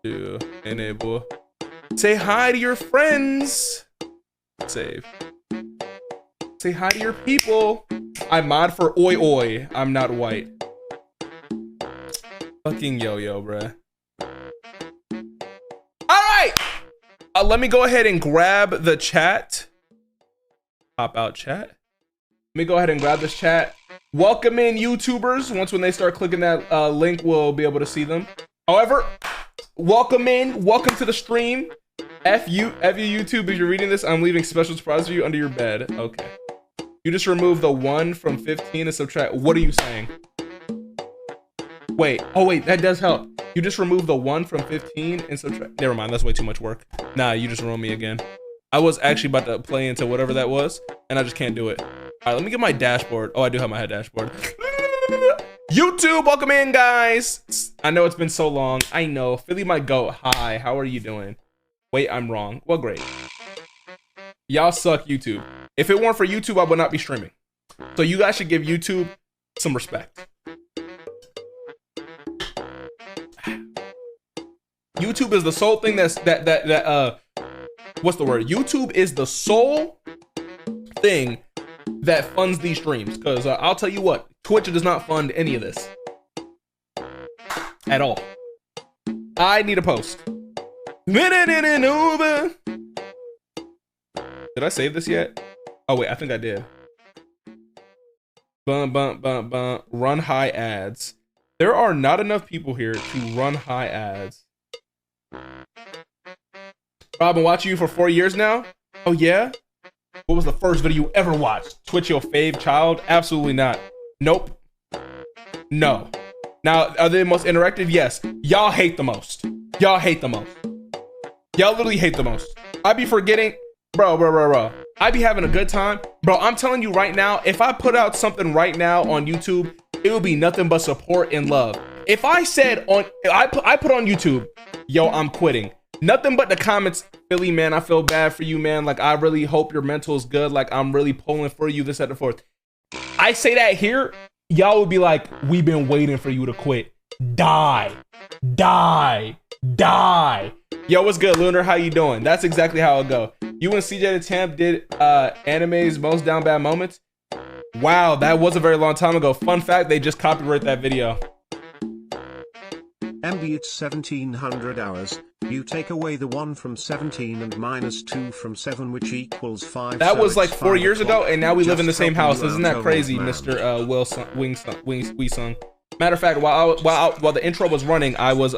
to enable. Say hi to your friends. Save. Say hi to your people. I mod for oi oi. I'm not white. Fucking yo-yo, bruh. Alright! Let me go ahead and grab the chat. Pop out chat. Let me go ahead and grab this chat. Welcome in YouTubers. Once when they start clicking that link, we'll be able to see them. However, welcome in. Welcome to the stream. F you YouTube. If you're reading this, I'm leaving special surprise for you under your bed. Okay. You just remove the 1 from 15 and subtract. What are you saying? Wait. Oh, wait. That does help. You just remove the 1 from 15 and subtract. Never mind. That's way too much work. Nah, you just ruined me again. I was actually about to play into whatever that was, and I just can't do it. All right, let me get my dashboard. Oh, I do have my head dashboard. YouTube, welcome in, guys. I know it's been so long. I know. Philly, my goat. Hi, how are you doing? Wait, I'm wrong. Well, great. Y'all suck, YouTube. If it weren't for YouTube, I would not be streaming. So you guys should give YouTube some respect. YouTube is the sole thing what's the word? YouTube is the sole thing that funds these streams. Because I'll tell you what, Twitch does not fund any of this. At all. I need a post. Did I save this yet? Oh wait, I think I did. Run high ads. There are not enough people here to run high ads. Rob, I've been watching you for 4 years now. Oh yeah? What was the first video you ever watched? Twitch your fave child? Absolutely not. Nope. No. Now, are they the most interactive? Yes. Y'all hate the most. Y'all hate the most. Y'all literally hate the most. I be forgetting, bro. I be having a good time. Bro, I'm telling you right now, if I put out something right now on YouTube, it will be nothing but support and love. If I said I put on YouTube, yo, I'm quitting. Nothing but the comments, Philly, man, I feel bad for you, man. Like, I really hope your mental is good. Like, I'm really pulling for you, this, that, and the fourth. I say that here, y'all would be like, we've been waiting for you to quit. Die. Yo, what's good, Lunar? How you doing? That's exactly how it'll go. You and CJ the Champ did anime's most down bad moments. Wow, that was a very long time ago. Fun fact, they just copyrighted that video. MB, it's 1700 hours. You take away the 1 from 17 and minus 2 from 7, which equals 5. That so was like 4 years ago, and now we live in the Just same house. helping Isn't you that out, crazy, man. Mr. Weesung? Matter of fact, while the intro was running, I was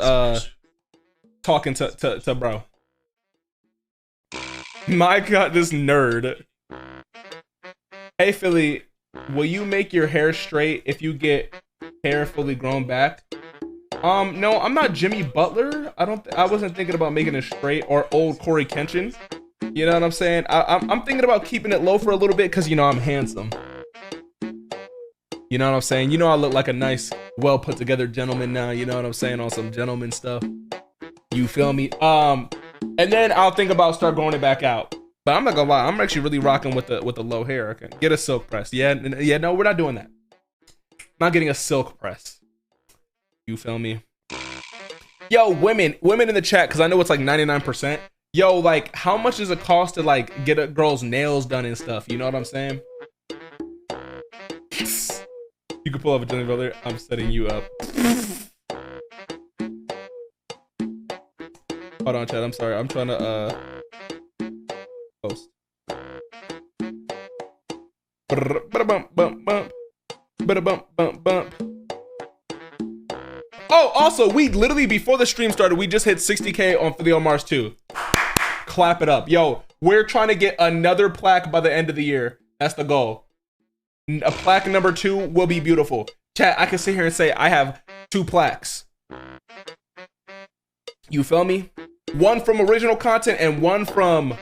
talking to bro. My God, this nerd. Hey Philly, will you make your hair straight if you get hair fully grown back? No, I'm not Jimmy Butler. I wasn't thinking about making it straight, or old Corey Kenshin. You know what I'm saying? I'm thinking about keeping it low for a little bit because, you know, I'm handsome. You know what I'm saying? You know I look like a nice, well put together gentleman now. You know what I'm saying? On some gentleman stuff. You feel me? And then I'll think about start growing it back out. But I'm not gonna lie, I'm actually really rocking with the low hair. I can get a silk press. Yeah, no, we're not doing that. Not getting a silk press. You feel me? Yo, women in the chat, because I know it's like 99%. Yo, like, how much does it cost to like get a girl's nails done and stuff? You know what I'm saying? You can pull up a Johnny Brother. I'm setting you up. Hold on, chat. I'm sorry. I'm trying to post. Oh, also, we literally, before the stream started, we just hit 60K on Philly on Mars 2. Clap it up. Yo, we're trying to get another plaque by the end of the year. That's the goal. A plaque number 2 will be beautiful. Chat, I can sit here and say I have 2 plaques. You feel me? 1 from original content and 1 from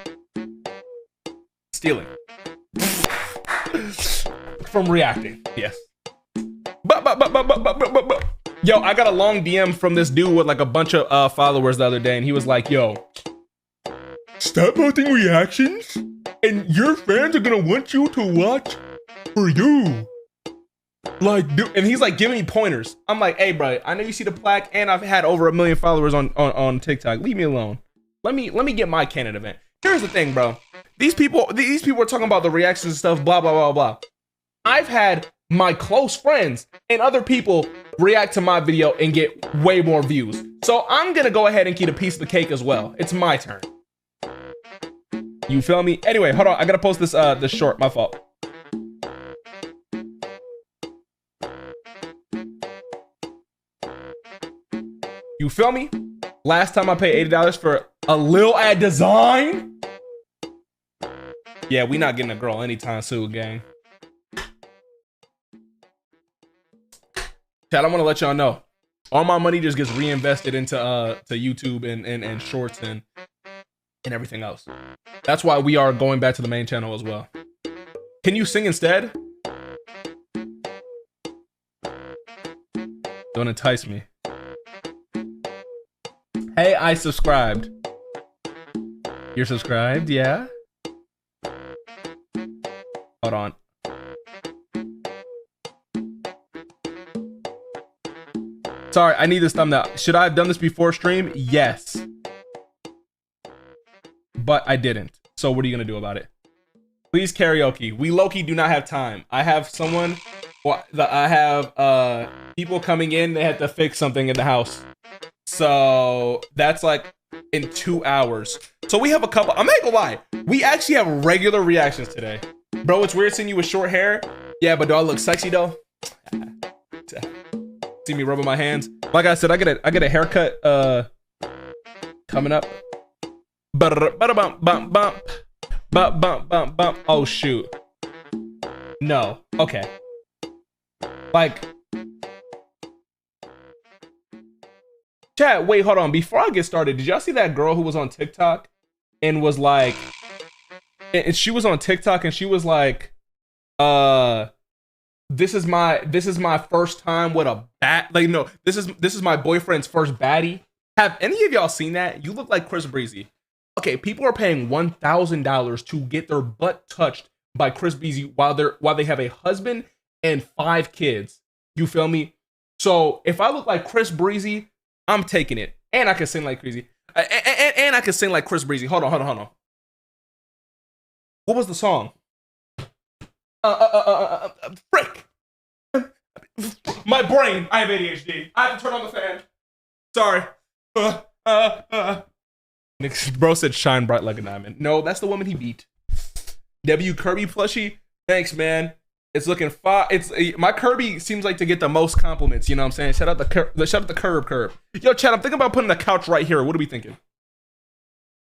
stealing. From reacting. Yes. Yo, I got a long DM from this dude with like a bunch of followers the other day, and he was like, yo, stop posting reactions, and your fans are gonna want you to watch for you. Like, dude, and he's like giving me pointers. I'm like, hey, bro, I know you see the plaque, and I've had over 1 million followers on TikTok. Leave me alone. Let me get my Canon event. Here's the thing, bro. These people are talking about the reactions and stuff, blah, blah, blah, blah. I've had my close friends and other people react to my video and get way more views. So I'm gonna go ahead and keep a piece of the cake as well. It's my turn. You feel me? Anyway, hold on. I gotta post this this short. My fault. You feel me? Last time I paid $80 for a lil ad design. Yeah, we not getting a girl anytime soon, gang. Chad, I want to let y'all know, all my money just gets reinvested into to YouTube and shorts and everything else. That's why we are going back to the main channel as well. Can you sing instead? Don't entice me. Hey, I subscribed. You're subscribed, yeah? Hold on. Sorry, I need this thumbnail. Should I have done this before stream? Yes. But I didn't. So what are you gonna do about it? Please karaoke. We low-key do not have time. I have someone, well, I have people coming in, they had to fix something in the house. So that's like in 2 hours. So we have a couple, I'm not gonna lie, we actually have regular reactions today. Bro, it's weird seeing you with short hair. Yeah, but do I look sexy though? See me rubbing my hands. Like I said, I get a haircut coming up. Oh shoot. No. Okay. Like, chat, wait, hold on. Before I get started, did y'all see that girl who was on TikTok and was like, and she was on TikTok and she was like, this is my first time with a bat. Like, no, this is my boyfriend's first baddie. Have any of y'all seen that? You look like Chris Breezy. Okay, people are paying $1,000 to get their butt touched by Chris Breezy while they have a husband and 5 kids. You feel me? So if I look like Chris Breezy, I'm taking it. And I can sing like crazy. And I can sing like Chris Breezy. Hold on. What was the song? Frick. My brain. I have ADHD. I have to turn on the fan. Sorry. Bro said shine bright like a diamond. No, that's the woman he beat. W Kirby plushie. Thanks, man. It's looking fine. It's my Kirby seems like to get the most compliments. You know what I'm saying? Shout out the curb. Yo, Chad, I'm thinking about putting a couch right here. What are we thinking?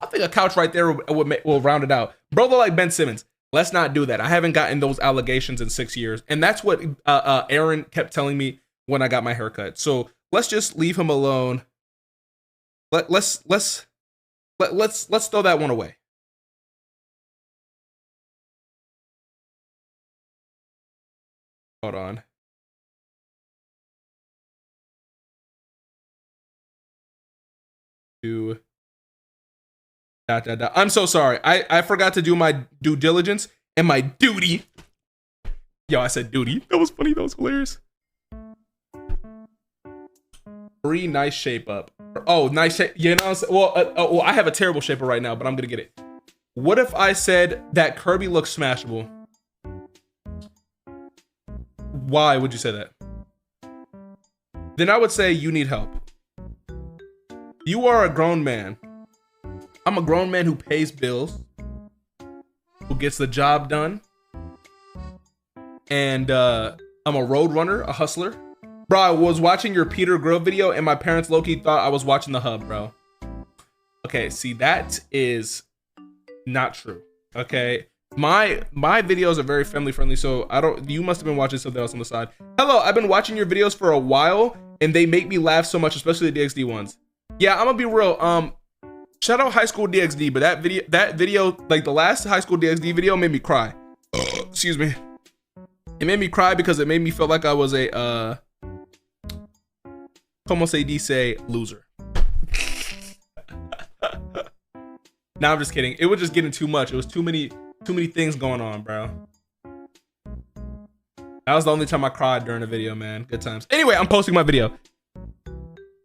I think a couch right there will round it out. Bro, look like Ben Simmons. Let's not do that. I haven't gotten those allegations in 6 years, and that's what Aaron kept telling me when I got my haircut. So let's just leave him alone. Let's throw that one away. Hold on. I'm so sorry. I forgot to do my due diligence and my duty. Yo, I said duty. That was funny. That was hilarious. Free nice shape up. Oh, nice shape. You know what I'm saying? Well, I have a terrible shaper right now, but I'm gonna get it. What if I said that Kirby looks smashable? Why would you say that? Then I would say you need help. You are a grown man. I'm a grown man who pays bills, who gets the job done, and I'm a road runner, a hustler. Bro, I was watching your Peter Grill video and my parents low-key thought I was watching The Hub, bro. Okay, see, that is not true. Okay, my videos are very family friendly, so you must have been watching something else on the side. Hello, I've been watching your videos for a while and they make me laugh so much, especially the DXD ones. Yeah, I'm gonna be real. Shout out High School DXD, but that video, like the last High School DXD video made me cry. Excuse me. It made me cry because it made me feel like I was a como se dice, loser. Nah, I'm just kidding. It was just getting too much. It was too many things going on, bro. That was the only time I cried during a video, man. Good times. Anyway, I'm posting my video.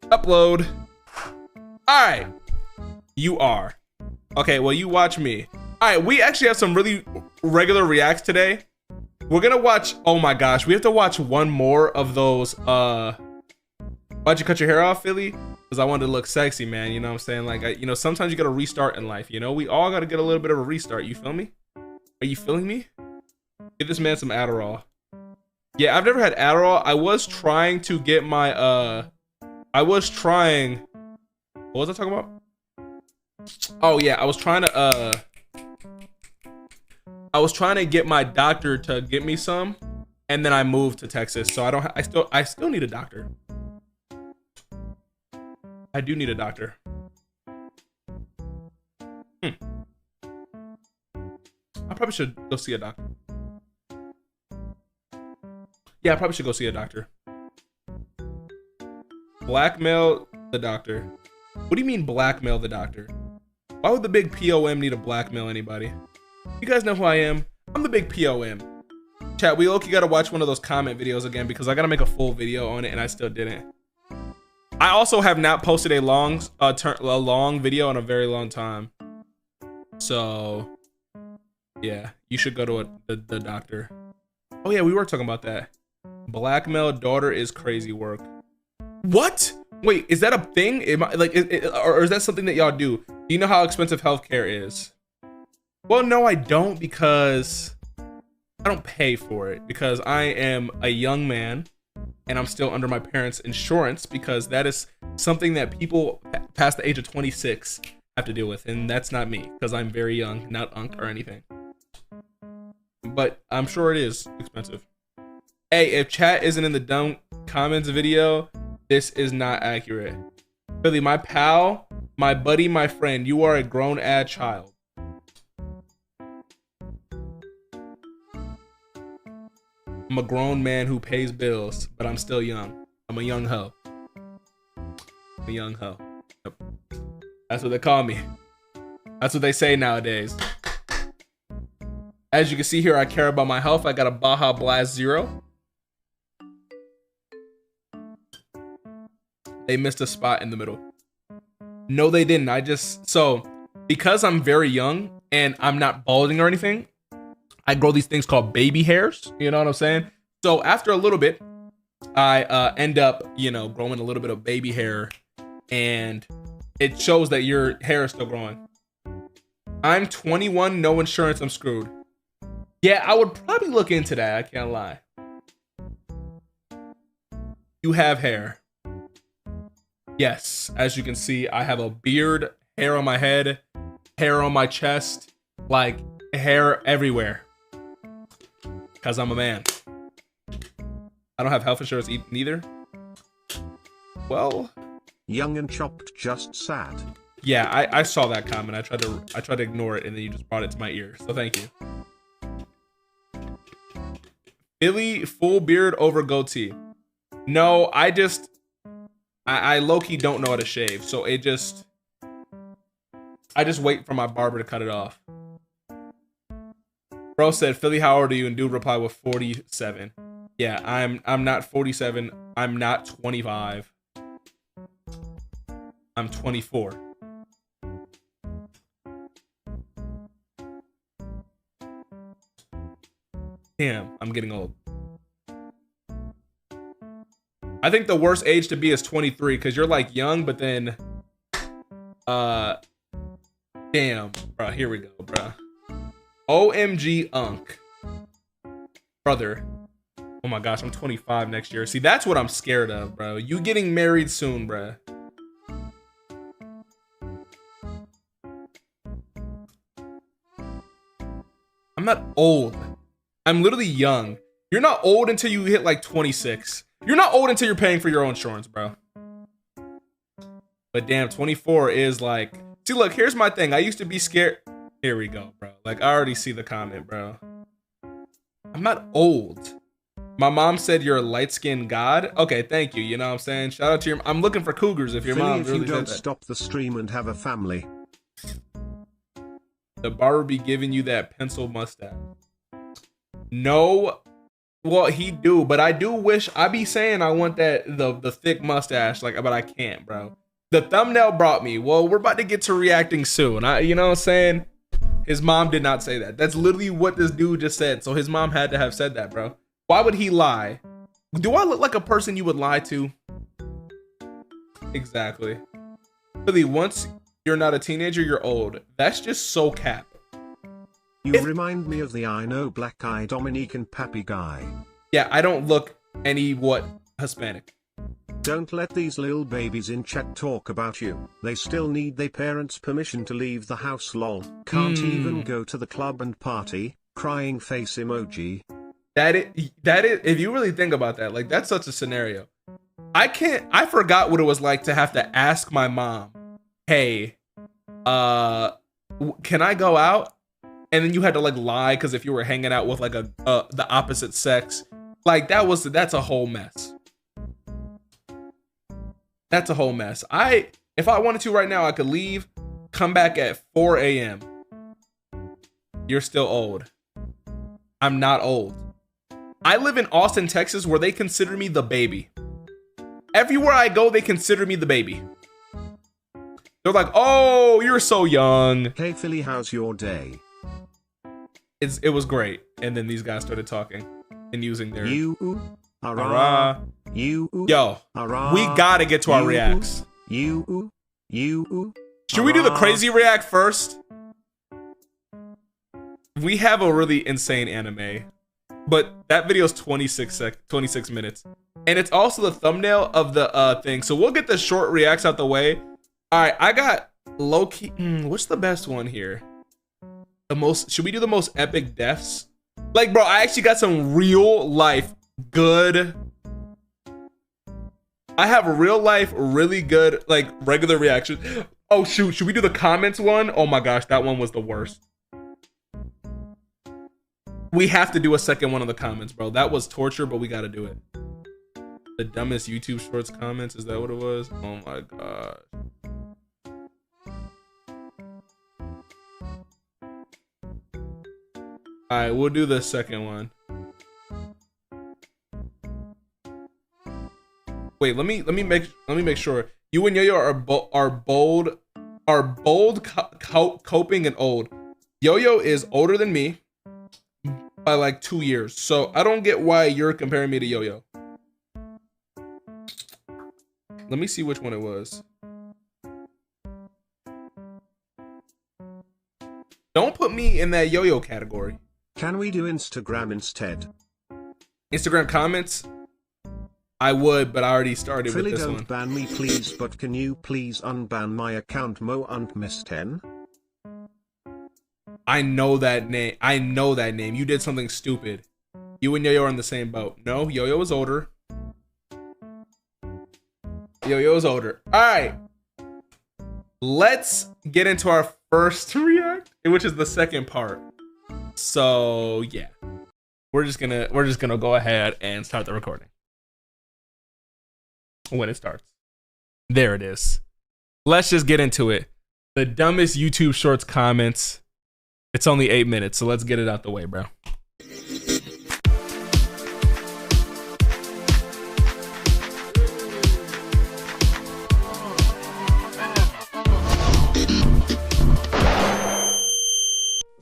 Upload. All right. You are. Okay, well, you watch me. All right, we actually have some really regular reacts today. We're gonna watch, oh my gosh, we have to watch one more of those, why'd you cut your hair off, Philly? Because I wanted to look sexy, man, you know what I'm saying? Like, you know, sometimes you gotta restart in life, you know? We all gotta get a little bit of a restart, you feel me? Are you feeling me? Give this man some Adderall. Yeah, I've never had Adderall. I was trying to get my, what was I talking about? Oh yeah, I was trying to get my doctor to get me some, and then I moved to Texas, so I still need a doctor. I do need a doctor. I probably should go see a doctor. Yeah, I probably should go see a doctor. Blackmail the doctor. What do you mean blackmail the doctor? Why would the big POM need to blackmail anybody? You guys know who I am. I'm the big POM. Chat, we low-key gotta watch one of those comment videos again because I gotta make a full video on it and I still didn't. I also have not posted a long video in a very long time. So, yeah, you should go to the doctor. Oh yeah, we were talking about that. Blackmail daughter is crazy work. What? Wait, is that a thing? Or is that something that y'all do? Do you know how expensive healthcare is? Well, no, I don't, because I don't pay for it, because I am a young man and I'm still under my parents' insurance, because that is something that people past the age of 26 have to deal with, and that's not me, because I'm very young, not unk or anything. But I'm sure it is expensive. Hey, if chat isn't in the dumb comments video, this is not accurate. Billy, my pal, my buddy, my friend, you are a grown-ass child. I'm a grown man who pays bills, but I'm still young. I'm a young hoe. A young hoe. Yep. That's what they call me. That's what they say nowadays. As you can see here, I care about my health. I got a Baja Blast Zero. They missed a spot in the middle. No, they didn't. So because I'm very young and I'm not balding or anything, I grow these things called baby hairs. You know what I'm saying? So after a little bit, I end up, you know, growing a little bit of baby hair, and it shows that your hair is still growing. I'm 21, no insurance, I'm screwed. Yeah, I would probably look into that. I can't lie. You have hair. Yes, as you can see, I have a beard, hair on my head, hair on my chest, like hair everywhere. Because I'm a man. I don't have health insurance neither. Well, young and chopped, just sad. Yeah, I saw that comment. I tried to ignore it, and then you just brought it to my ear. So thank you. Billy, full beard over goatee. No, I low-key don't know how to shave, so I just wait for my barber to cut it off. Bro said, Philly, how old are you? And dude replied with 47. Yeah, I'm not 47. I'm not 25. I'm 24. Damn, I'm getting old. I think the worst age to be is 23, because you're like young, but then damn, bro, here we go, bro. OMG Unk. Brother. Oh my gosh, I'm 25 next year. See, that's what I'm scared of, bro. You getting married soon, bro. I'm not old. I'm literally young. You're not old until you hit like 26. You're not old until you're paying for your own insurance, bro. But damn, 24 is like... See, look, here's my thing. I used to be scared. Here we go, bro. Like, I already see the comment, bro. I'm not old. My mom said you're a light-skinned god. Okay, thank you. You know what I'm saying? Shout out to your... I'm looking for cougars if your Philly, mom if really you don't said that. stop the stream and have a family. The barber be giving you that pencil mustache. No Well, he do, but I do wish I be saying I want that the thick mustache, like, but I can't, bro. The thumbnail brought me. Well, we're about to get to reacting soon. You know what I'm saying? His mom did not say that. That's literally what this dude just said. So his mom had to have said that, bro. Why would he lie? Do I look like a person you would lie to? Exactly. Really, once you're not a teenager, you're old. That's just so cap. You remind me of the I Know Black Eye Dominique and Pappy guy. Yeah, I don't look any Hispanic. Don't let these little babies in chat talk about you. They still need their parents' permission to leave the house lol. Can't even go to the club and party. Crying face emoji. That is, if you really think about that, like that's such a scenario. I forgot what it was like to have to ask my mom, hey, can I go out? And then you had to like lie because if you were hanging out with like the opposite sex, like that's a whole mess. That's a whole mess. If I wanted to right now, I could leave, come back at 4 a.m. You're still old. I'm not old. I live in Austin, Texas, where they consider me the baby. Everywhere I go, they consider me the baby. They're like, oh, you're so young. Hey Philly, how's your day? It was great. And then these guys started talking and using their you hurrah. You yo hurrah. We gotta get to our reacts. Should we do the crazy react first? We have a really insane anime, but that video is 26 minutes, and it's also the thumbnail of the thing. So we'll get the short reacts out the way. All right, I got low key. What's the best one here? Should we do the most epic deaths? Like, bro, I actually got some real life good. I have real life really good like regular reactions. Oh shoot, should we do the comments one? Oh my gosh, that one was the worst. We have to do a second one of the comments, bro. That was torture, but we gotta do it. The dumbest YouTube shorts comments, is that what it was? Oh my gosh. All right, we'll do the second one. Wait, let me make sure. You and Yo-Yo are bold, coping, and old. Yo-Yo is older than me by like 2 years, so I don't get why you're comparing me to Yo-Yo. Let me see which one it was. Don't put me in that Yo-Yo category. Can we do Instagram instead? Instagram comments? I would, but I already started Philly, with this don't one. ban me please, but can you please unban my account Mo and Miss 10? I know that name. I know that name. You did something stupid. You and Yo-Yo are in the same boat. No, Yo-Yo is older. Yo-Yo is older. All right. Let's get into our first react, which is the second part. So yeah, we're just gonna go ahead and start the recording when it starts. There it is. Let's just get into it. The dumbest YouTube shorts comments. It's only 8 minutes, so let's get it out the way, bro.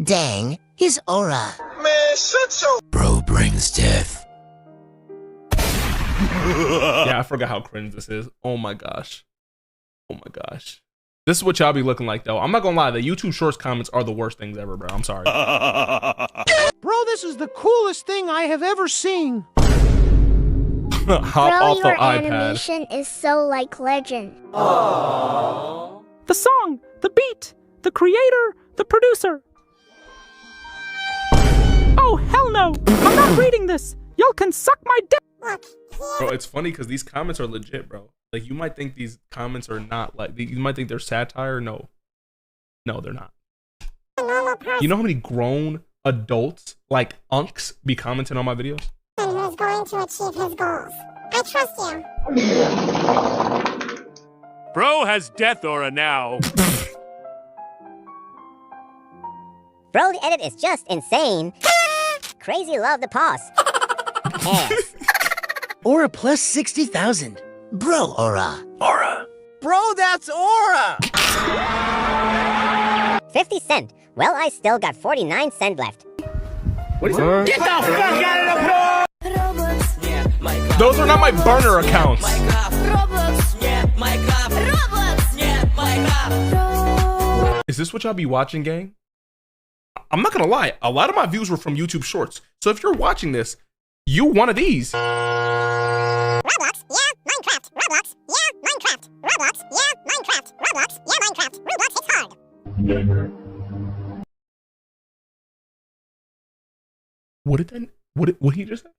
Dang, his aura. Man, shut your... Bro brings death. Yeah, I forgot how cringe this is. Oh my gosh. Oh my gosh. This is what y'all be looking like, though. I'm not gonna lie, the YouTube Shorts comments are the worst things ever, bro. I'm sorry. Bro, this is the coolest thing I have ever seen. Hop off the your iPad. animation is so like legend. The song, the beat, the creator, the producer. Oh, hell no! I'm not reading this! Y'all can suck my dick! Bro, it's funny because these comments are legit, bro. Like, you might think these comments are not like, you might think they're satire. No, they're not. You know how many grown adults, like unks, be commenting on my videos? Who's going to achieve his goals. I trust you. Bro has death aura now. Bro, the edit is just insane. Crazy love the pause. pass. Aura plus 60,000. Bro, Aura. Bro, that's Aura! 50 cent. Well, I still got 49 cent left. What is that? Get the fuck out of the floor! Those are not my burner accounts. Is this what y'all be watching, gang? I'm not gonna lie, a lot of my views were from YouTube Shorts. So if you're watching this, you one of these. Roblox, yeah, Minecraft. Roblox, yeah, Minecraft. Roblox, yeah, Minecraft. Roblox, yeah, Minecraft. Roblox, it's hard. What he just said?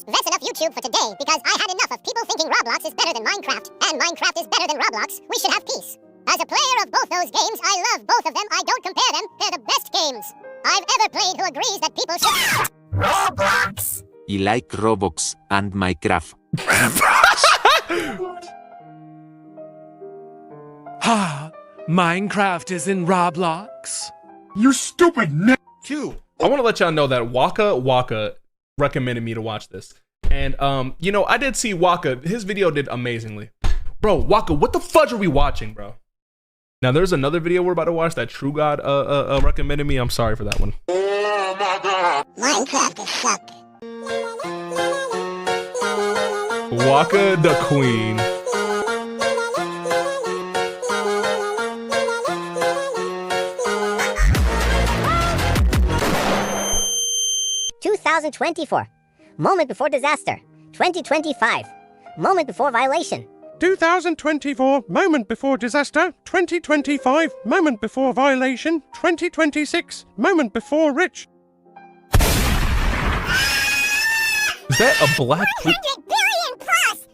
That's enough YouTube for today, because I had enough of people thinking Roblox is better than Minecraft, and Minecraft is better than Roblox. We should have peace. As a player of both those games, I love both of them. I don't compare them. They're the best games I've ever played who agrees that people should... Roblox! I like Roblox and Minecraft. Minecraft is in Roblox. You stupid n***. Two. I want to let y'all know that Waka recommended me to watch this. And, you know, I did see Waka. His video did amazingly. Bro, Waka, what the fudge are we watching, bro? Now, there's another video we're about to watch that True God recommended me. I'm sorry for that one. Oh my god! Minecraft is suck. Waka the Queen. $2024. Moment before disaster. 2025. Moment before violation. 2024, moment before disaster. 2025, moment before violation. 2026, moment before rich. Is that a black... 100 billion plus!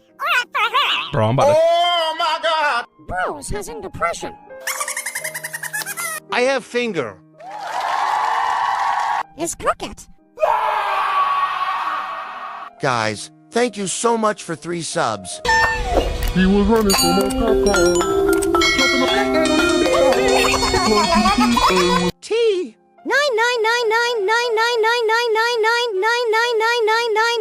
Bro, I'm about to... Oh my god! Bros has in depression. I have finger. Is crooked. Guys, thank you so much for 3 subs. He was running for my popcorn. T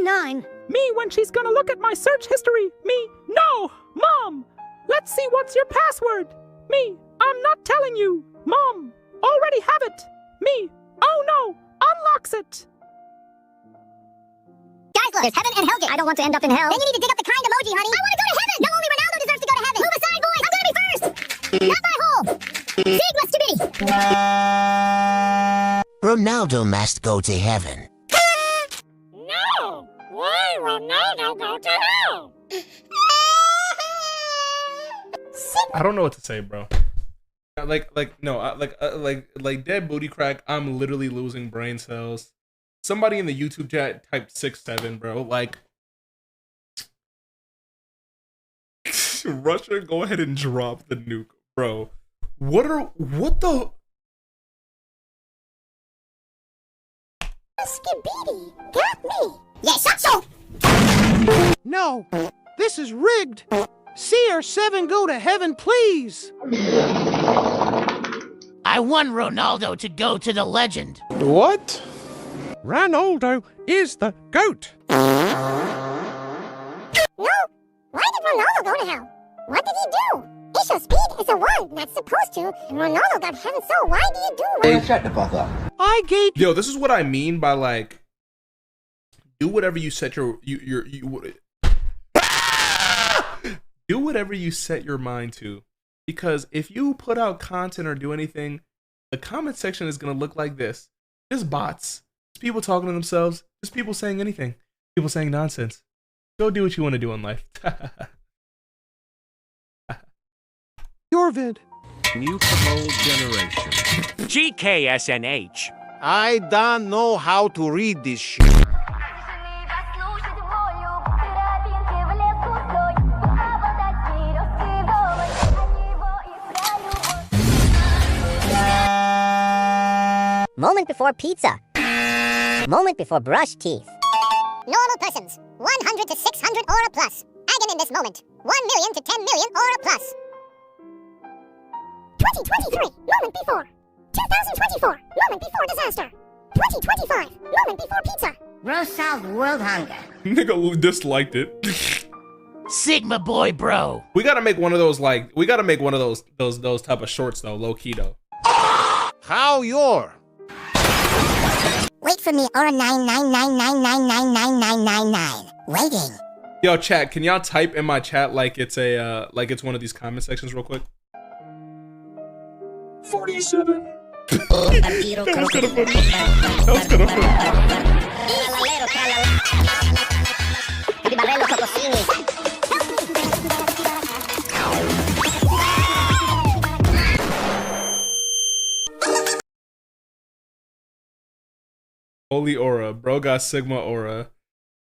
999999999999999. Me when she's gonna look at my search history. Me, no! Mom! Let's see what's your password. Me, I'm not telling you. Mom, already have it. Me, oh no, unlocks it. Guys, look, there's heaven and hell. I don't want to end up in hell. Then you need to dig up the kind emoji, honey. I want to go to heaven. No, only Ronaldo deserves to go to heaven. Move aside, boys. I'm gonna be first. Not my hole. Sigma stupidity. Ronaldo must go to heaven. No. Why Ronaldo go to hell? I don't know what to say, bro. Like dead booty crack. I'm literally losing brain cells. Somebody in the YouTube chat typed 6'7", bro. Like, Russia, go ahead and drop the nuke, bro. What the? Skibidi got me. Yeah, shut so. No, this is rigged. CR7 go to heaven, please. I want Ronaldo to go to the legend. What? Ronaldo is the GOAT. No. Why did Ronaldo go to hell? What did he do? Isha speed is a 1 that's supposed to, and Ronaldo got heaven, so why do you do Hey, shut the fuck up. I gave Yo, this is what I mean by like, do whatever you set do whatever you set your mind to, because if you put out content or do anything, the comment section is gonna look like this. Just bots. Just people talking to themselves. Just people saying anything. People saying nonsense. Go do what you want to do in life. your vid. New for old generation. GKSNH. I don't know how to read this shit. Moment before pizza. Moment before brush teeth. Normal persons, 100 to 600 aura plus. dragon in this moment. 1 million to 10 million or a plus. 2023, moment before. 2024, moment before disaster. 2025, moment before pizza. Gross solved world hunger. Nigga disliked it. Sigma boy, bro. We gotta make one of those those type of shorts though, low key though. How your? Wait for me, or 99999999999. Waiting. Yo, chat, can y'all type in my chat like it's one of these comment sections real quick? 47. That was kind of funny. That was kind of funny. Holy aura, bro got Sigma aura.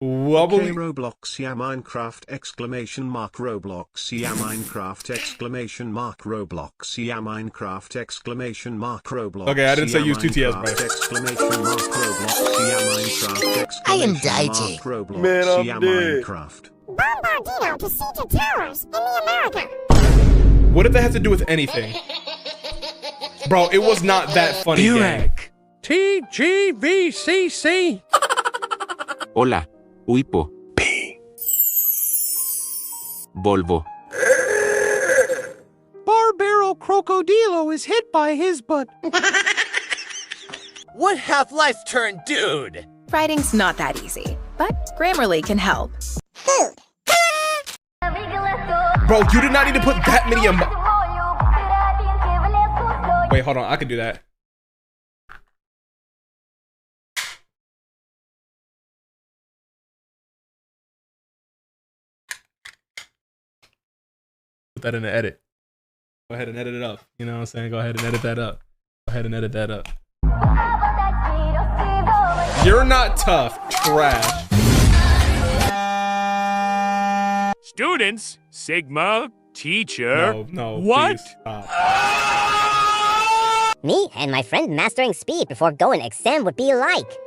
Wobbly. Okay, Roblox, yeah, Minecraft, exclamation mark, Roblox, yeah, Minecraft, exclamation mark, Roblox, yeah, Minecraft, exclamation mark, Roblox. Okay, I didn't say use 2TS, bro. Exclamation mark, Roblox, yeah, Minecraft, exclamation mark, Roblox, Man, I'm yeah, dead. Minecraft. Bombardino to siege of towers in the America. What did that have to do with anything? Bro, it was not that funny, gang. TGVCC. Hola, Uipo. Volvo. Barbaro Crocodilo is hit by his butt. What Half-Life turned dude? Writing's not that easy, but Grammarly can help. Food. Bro, you did not need to put that many Wait, hold on, I can do that. Put that in the edit. Go ahead and edit it up. You know what I'm saying? Go ahead and edit that up. Go ahead and edit that up. You're not tough. Trash. Students, Sigma, teacher. No, what? Please stop. Me and my friend mastering speed before going exam would be like.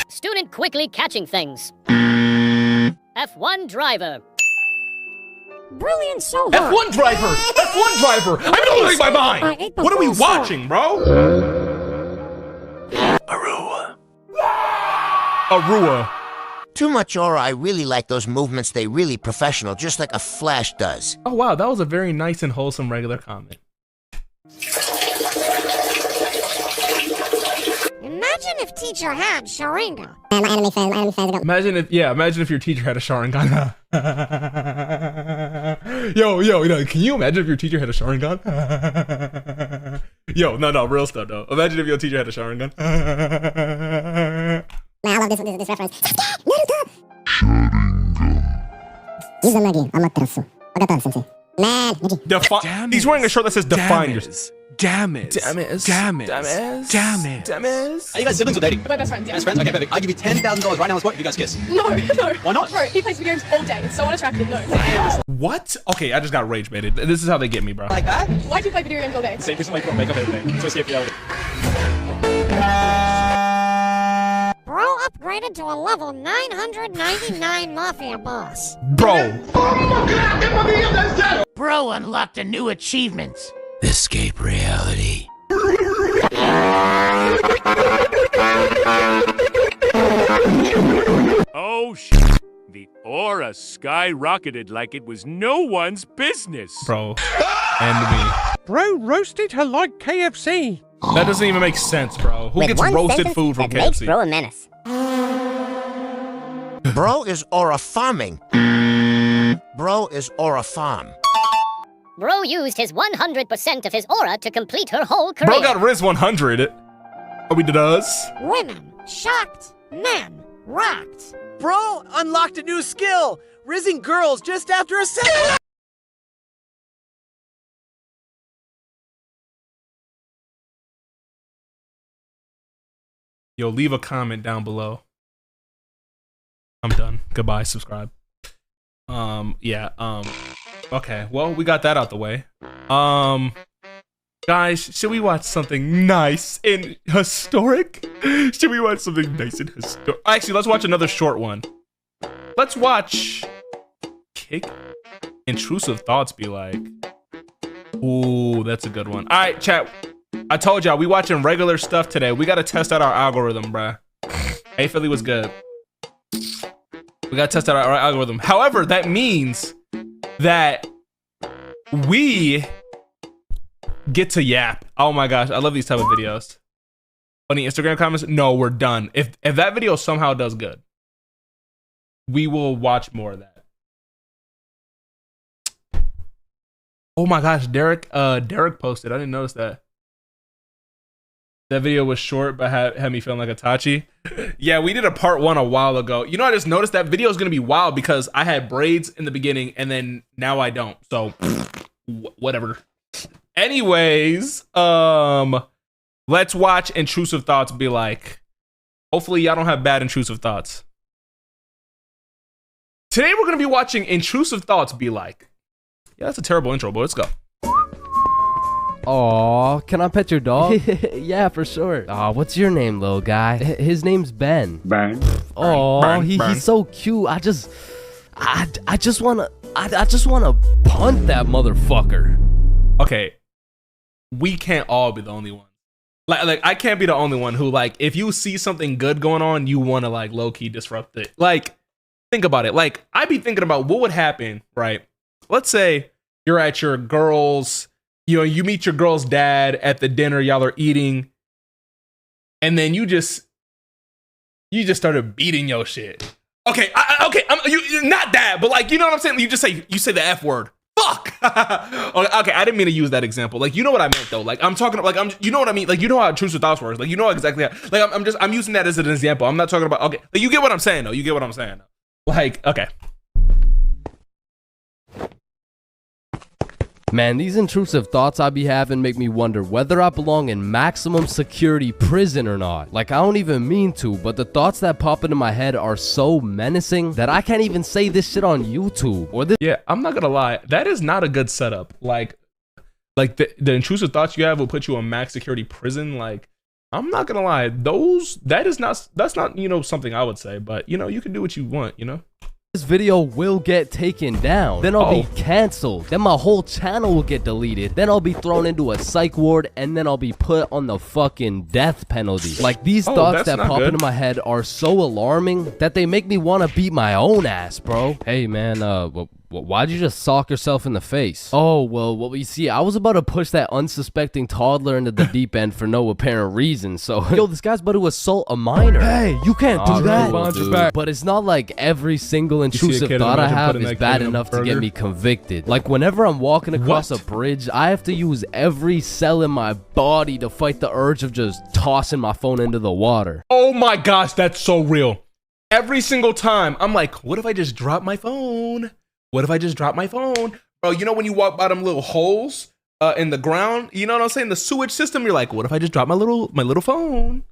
Student quickly catching things. F1 driver. Brilliant so F1 driver! F1 driver! I'm losing my mind! What are we watching, bro? Arua. Too much aura. I really like those movements. They really professional, just like a Flash does. Oh wow, that was a very nice and wholesome regular comment. Imagine if teacher had Sharingan. Imagine if your teacher had a Sharingan. yo, can you imagine if your teacher had a Sharingan? Yo, no, real stuff though. Imagine if your teacher had a Sharingan. I love this reference. Sharingan. Man, he's wearing a shirt that says define yourself. Damn it. Are you guys siblings or dating? We're best friends, yeah. Best friends? Okay, perfect. I'll give you $10,000 right now on the spot if you guys kiss. No. Why not? Bro, he plays video games all day. It's so unattractive. No. What? Okay, I just got rage baited. This is how they get me, bro. Like that? Why do you play video games all day? Same person, like makeup, everything. So escape reality. Bro upgraded to a level 999 Mafia boss. Bro. Bro unlocked a new achievement. Escape reality. Oh shit. The aura skyrocketed like it was no one's business. Bro. And me. Bro roasted her like KFC. That doesn't even make sense, bro. Who With gets one roasted food from that makes KFC? Bro a menace. Bro is aura farming. Bro is aura farm. Bro used his 100% of his aura to complete her whole career. Bro got Riz 100. Are we does? Women shocked, men rocked. Bro unlocked a new skill, rizzing girls just after a second. Yo, leave a comment down below. I'm done. Goodbye. Subscribe. Okay, well, we got that out the way. Guys, should we watch something nice and historic? Should we watch something nice and historic? Actually, let's watch another short one. Let's watch kick intrusive thoughts be like? Ooh, that's a good one. All right, chat. I told y'all we watching regular stuff today. We gotta test out our algorithm, bruh. Hey, Philly was good. We gotta test out our algorithm. However, that means that we get to yap. Oh my gosh, I love these type of videos. Funny Instagram comments? No, we're done. If that video somehow does good, we will watch more of that. Oh my gosh, Derek posted. I didn't notice that. That video was short, but had me feeling like a Tachi. Yeah, we did a part 1 a while ago. You know, I just noticed that video is gonna be wild because I had braids in the beginning and then now I don't. So whatever. Anyways, let's watch intrusive thoughts be like. Hopefully y'all don't have bad intrusive thoughts. Today we're gonna be watching intrusive thoughts be like. Yeah, that's a terrible intro, but let's go. Aw, can I pet your dog? Yeah, for sure. Aw, what's your name, little guy? His name's Ben. Ben. Aw, he's so cute. I just wanna punt that motherfucker. Okay, we can't all be the only one. Like I can't be the only one who, like, if you see something good going on, you want to like low key disrupt it. Like, think about it. Like, I'd be thinking about what would happen, right? Let's say you're at your girl's. You know, you meet your girl's dad at the dinner, y'all are eating, and then you just started beating your shit. Okay, you not that, but like, you know what I'm saying? You say the F word. Fuck. Okay, I didn't mean to use that example. Like, you know what I meant though. Like, I'm talking like you know what I mean. Like, you know how intrusive thoughts works. Like, you know exactly how. Like, I'm using that as an example. I'm not talking about. Okay, like, you get what I'm saying though. You get what I'm saying. Like, okay. Man, these intrusive thoughts I be having make me wonder whether I belong in maximum security prison or not. Like, I don't even mean to, but the thoughts that pop into my head are so menacing that I can't even say this shit on YouTube or this. Yeah, I'm not gonna lie. That is not a good setup. Like the intrusive thoughts you have will put you in max security prison. Like, I'm not gonna lie. That's not, you know, something I would say, but you know, you can do what you want, you know? This video will get taken down, then I'll be canceled, then my whole channel will get deleted, then I'll be thrown into a psych ward, and then I'll be put on the fucking death penalty. Like, these thoughts that pop into my head are so alarming that they make me want to beat my own ass, bro. Hey man, why'd you just sock yourself in the face? Oh, well, you see, I was about to push that unsuspecting toddler into the deep end for no apparent reason, so yo, this guy's about to assault a minor. Hey, you can't do that. Dude. But it's not like every single intrusive thought I have is bad enough to get me convicted. Like, whenever I'm walking across a bridge, I have to use every cell in my body to fight the urge of just tossing my phone into the water. Oh my gosh, that's so real. Every single time, I'm like, what if I just drop my phone? What if I just drop my phone? Bro, you know when you walk by them little holes in the ground? You know what I'm saying? The sewage system, you're like, what if I just drop my little phone?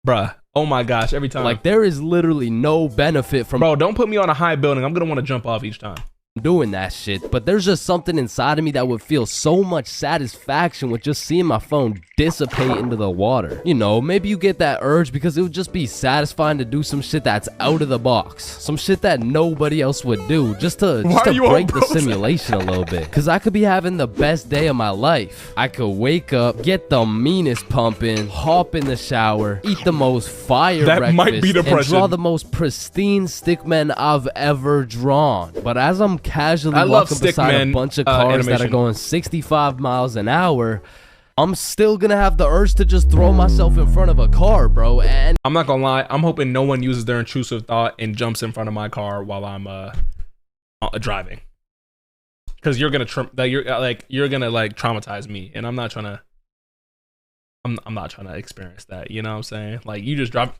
Bruh, oh my gosh, every time. Like, there is literally no benefit from... Bro, don't put me on a high building. I'm gonna want to jump off each time. Doing that shit, but there's just something inside of me that would feel so much satisfaction with just seeing my phone dissipate into the water. You know, maybe you get that urge because it would just be satisfying to do some shit that's out of the box, some shit that nobody else would do, just to break the simulation a little bit. Cause I could be having the best day of my life. I could wake up, get the meanest pumping, hop in the shower, eat the most fire breakfast, and draw the most pristine stickmen I've ever drawn. But as I'm casually walking beside a bunch of cars that are going 65 miles an hour, I'm still gonna have the urge to just throw myself in front of a car, bro. And I'm not gonna lie, I'm hoping no one uses their intrusive thought and jumps in front of my car while I'm driving, because you're gonna traumatize me, and I'm not trying to experience that. You know what I'm saying? Like, you just drop.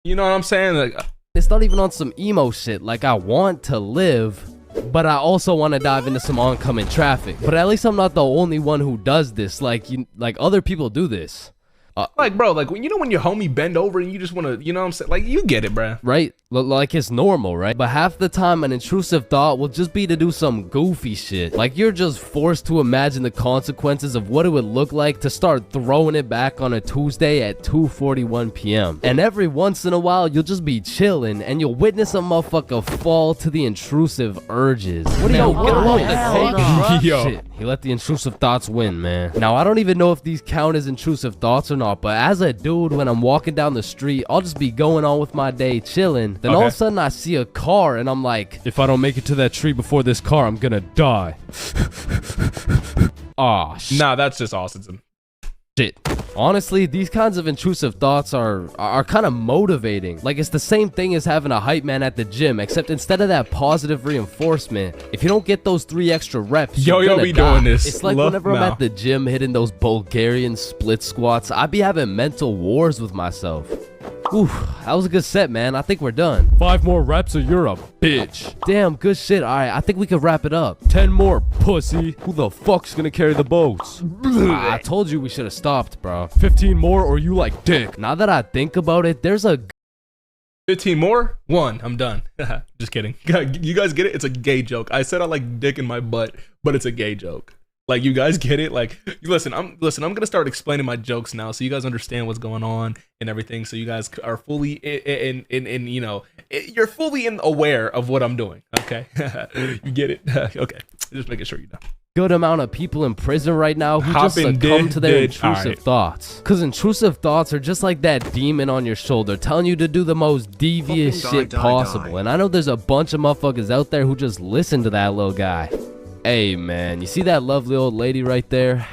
You know what I'm saying? Like, it's not even on some emo shit. Like, I want to live, but I also want to dive into some oncoming traffic. But at least I'm not the only one who does this. Like, other people do this. Like, bro, like, when you know when your homie bend over and you just want to, you know what I'm saying? Like, you get it, bro. Right? like it's normal, right? But half the time an intrusive thought will just be to do some goofy shit. Like you're just forced to imagine the consequences of what it would look like to start throwing it back on a Tuesday at 2:41 p.m. And every once in a while you'll just be chilling and you'll witness a motherfucker fall to the intrusive urges. What do you get along the Yo. Shit, he let the intrusive thoughts win, man. Now I don't even know if these count as intrusive thoughts or not, but as a dude, when I'm walking down the street, I'll just be going on with my day chilling. Then all of a sudden I see a car and I'm like, if I don't make it to that tree before this car, I'm gonna die. Aw, Nah, that's just autism. Shit. Honestly, these kinds of intrusive thoughts are kind of motivating. Like it's the same thing as having a hype man at the gym, except instead of that positive reinforcement, if you don't get those 3 extra reps, Yo, be doing this. It's like whenever I'm at the gym hitting those Bulgarian split squats, I be having mental wars with myself. Ooh, that was a good set, man. I think we're done. 5 more reps or you're a bitch. Damn, good shit. All right, I think we could wrap it up. 10 more, pussy. Who the fuck's gonna carry the boats? I told you we should have stopped, bro. 15 more or you like dick. Now that I think about it, there's a 15 more? 1. I'm done. Just kidding. You guys get it? It's a gay joke. I said I like dick in my butt, but it's a gay joke. Like, you guys get it? Like, listen, I'm gonna start explaining my jokes now so you guys understand what's going on and everything, so you guys are fully in you know, you're fully aware of what I'm doing, okay? You get it? Okay, just making sure you know. Good amount of people in prison right now who just succumb to their intrusive thoughts. Because intrusive thoughts are just like that demon on your shoulder telling you to do the most devious shit possible. And I know there's a bunch of motherfuckers out there who just listen to that little guy. Hey man, you see that lovely old lady right there?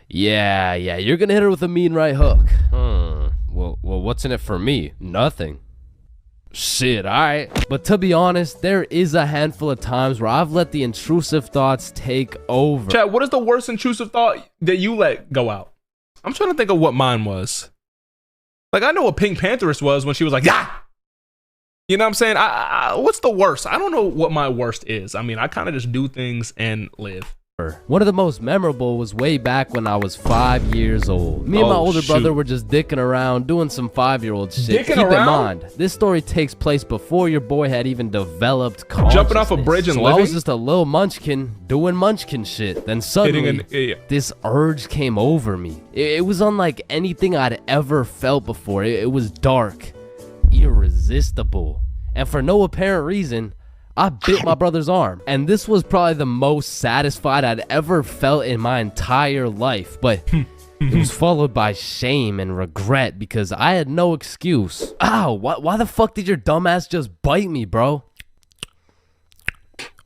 Yeah, you're gonna hit her with a mean right hook. Well, what's in it for me? Nothing. Shit, alright. But to be honest, there is a handful of times where I've let the intrusive thoughts take over. Chat, what is the worst intrusive thought that you let go out? I'm trying to think of what mine was. Like, I know what Pink Pantheress was when she was like, yeah! You know what I'm saying? What's the worst? I don't know what my worst is. I mean, I kind of just do things and live. One of the most memorable was way back when I was 5 years old. Me and my older brother were just dicking around, doing some 5-year-old shit. Keep in mind, this story takes place before your boy had even developed consciousness. Jumping off a bridge and living? I was just a little munchkin doing munchkin shit. Then suddenly, this urge came over me. It was unlike anything I'd ever felt before. It was dark, irresistible, and for no apparent reason, I bit my brother's arm. And this was probably the most satisfied I'd ever felt in my entire life, but it was followed by shame and regret because I had no excuse. Ow, why the fuck did your dumbass just bite me, bro?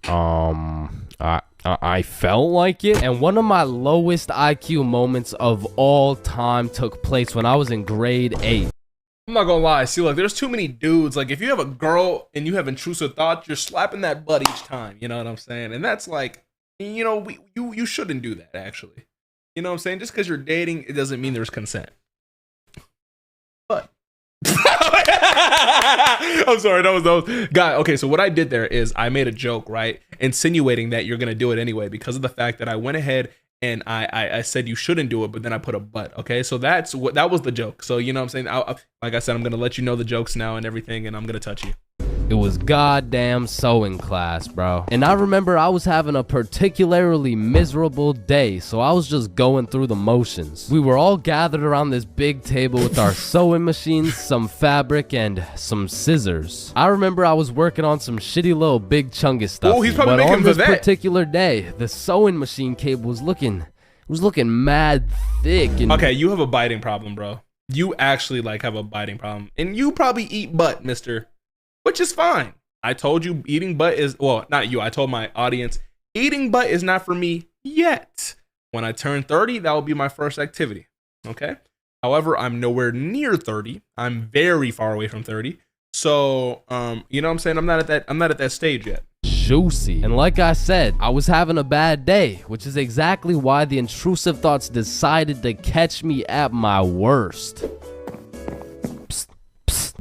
I felt like it. And one of my lowest IQ moments of all time took place when I was in grade 8. I'm not gonna lie. See, like, there's too many dudes. Like, if you have a girl and you have intrusive thoughts, you're slapping that butt each time. You know what I'm saying? And that's like, you know, you shouldn't do that, actually. You know what I'm saying? Just because you're dating, it doesn't mean there's consent. But I'm sorry, that was those guy. Okay, so what I did there is I made a joke, right, insinuating that you're gonna do it anyway because of the fact that I went ahead and I said you shouldn't do it, but then I put a but. Okay, so that was the joke. So you know what I'm saying? Like I said, I'm gonna let you know the jokes now and everything, and I'm gonna touch you. It was goddamn sewing class, bro. And I remember I was having a particularly miserable day, so I was just going through the motions. We were all gathered around this big table with our sewing machines, some fabric, and some scissors. I remember I was working on some shitty little big chungus stuff. Oh, he's probably but making on this that particular day, the sewing machine cable was looking mad thick. And okay, you have a biting problem, bro. You actually like have a biting problem, and you probably eat butt, mister. Which is fine. I told you eating butt is, well, not you. I told my audience, eating butt is not for me yet. When I turn 30, that will be my first activity. Okay. However, I'm nowhere near 30. I'm very far away from 30. So, you know what I'm saying? I'm not at that stage yet. Juicy. And like I said, I was having a bad day, which is exactly why the intrusive thoughts decided to catch me at my worst.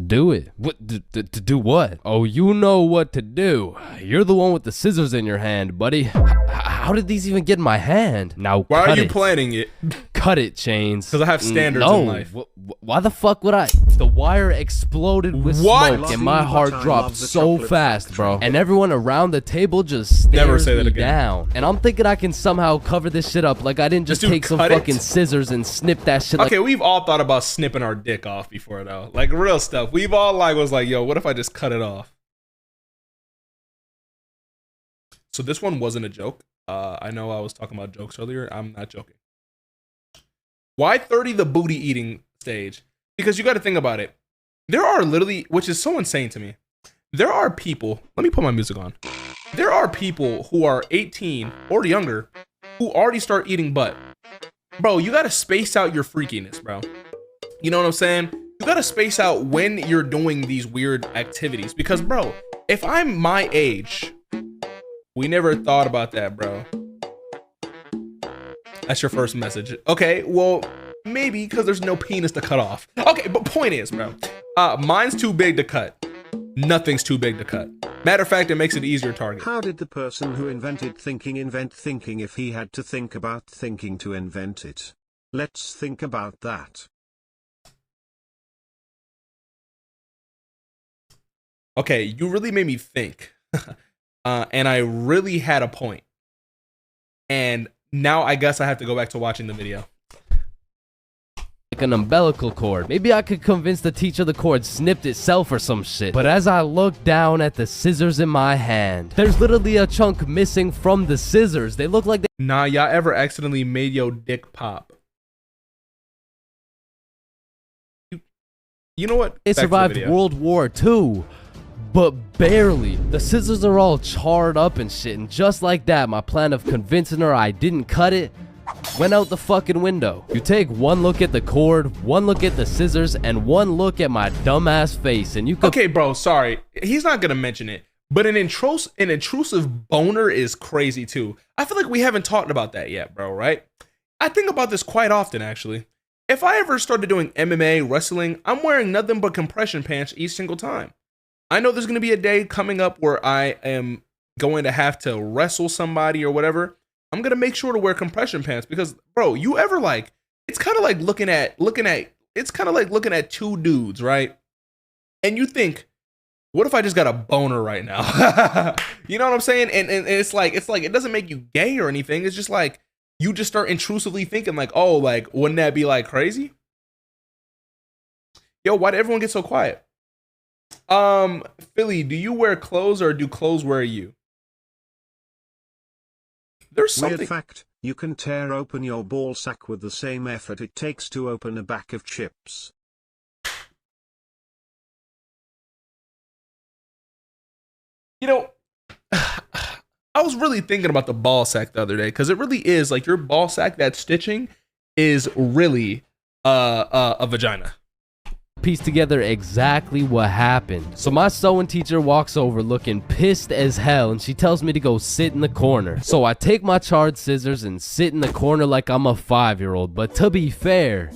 Do it. What to do what? Oh, you know what to do. You're the one with the scissors in your hand, buddy. How did these even get in my hand? Now why are you planning it? Cut it, Chains. Because I have standards no. in life. Why the fuck would I? The wire exploded with smoke and my heart dropped so fast, bro. And everyone around the table just stares me down. And I'm thinking I can somehow cover this shit up. Like I didn't just take some fucking scissors and snip that shit. Okay, we've all thought about snipping our dick off before though. Like real stuff. We've all was like, yo, what if I just cut it off? So this one wasn't a joke. I know I was talking about jokes earlier. I'm not joking. Why 30 the booty eating stage? Because you got to think about it. There are literally, which is so insane to me. There are people, let me put my music on. There are people who are 18 or younger who already start eating butt. Bro, you got to space out your freakiness, bro. You know what I'm saying? You got to space out when you're doing these weird activities. Because, bro, if I'm my age, we never thought about that, bro. That's your first message. Okay, well, maybe because there's no penis to cut off. Okay, but point is, bro, mine's too big to cut. Nothing's too big to cut. Matter of fact, it makes it easier to target. How did the person who invented thinking invent thinking if he had to think about thinking to invent it? Let's think about that. Okay, you really made me think. And I really had a point. And now I guess I have to go back to watching the video. Like an umbilical cord. Maybe I could convince the teacher the cord snipped itself or some shit. But as I look down at the scissors in my hand, there's literally a chunk missing from the scissors. They look like they— Nah, y'all ever accidentally made your dick pop? You know what? They survived World War II. But barely. The scissors are all charred up and shit, and just like that, my plan of convincing her I didn't cut it went out the fucking window. You take one look at the cord, one look at the scissors, and one look at my dumbass face, and you could— Okay, bro, sorry. He's not gonna mention it, but an intrusive boner is crazy too. I feel like we haven't talked about that yet, bro, right? I think about this quite often, actually. If I ever started doing MMA, wrestling, I'm wearing nothing but compression pants each single time. I know there's going to be a day coming up where I am going to have to wrestle somebody or whatever. I'm going to make sure to wear compression pants because, bro, you ever like, it's kind of like looking at two dudes, right? And you think, what if I just got a boner right now? You know what I'm saying? And it's like, it doesn't make you gay or anything. It's just like, you just start intrusively thinking like, oh, like, wouldn't that be like crazy? Yo, why did everyone get so quiet? Philly, do you wear clothes or do clothes wear you? There's something. Weird fact, you can tear open your ball sack with the same effort it takes to open a bag of chips. You know, I was really thinking about the ball sack the other day because it really is like your ball sack, that stitching is really a vagina. Piece together exactly what happened. So my sewing teacher walks over looking pissed as hell and she tells me to go sit in the corner. So I take my charred scissors and sit in the corner like I'm a 5-year-old. But to be fair,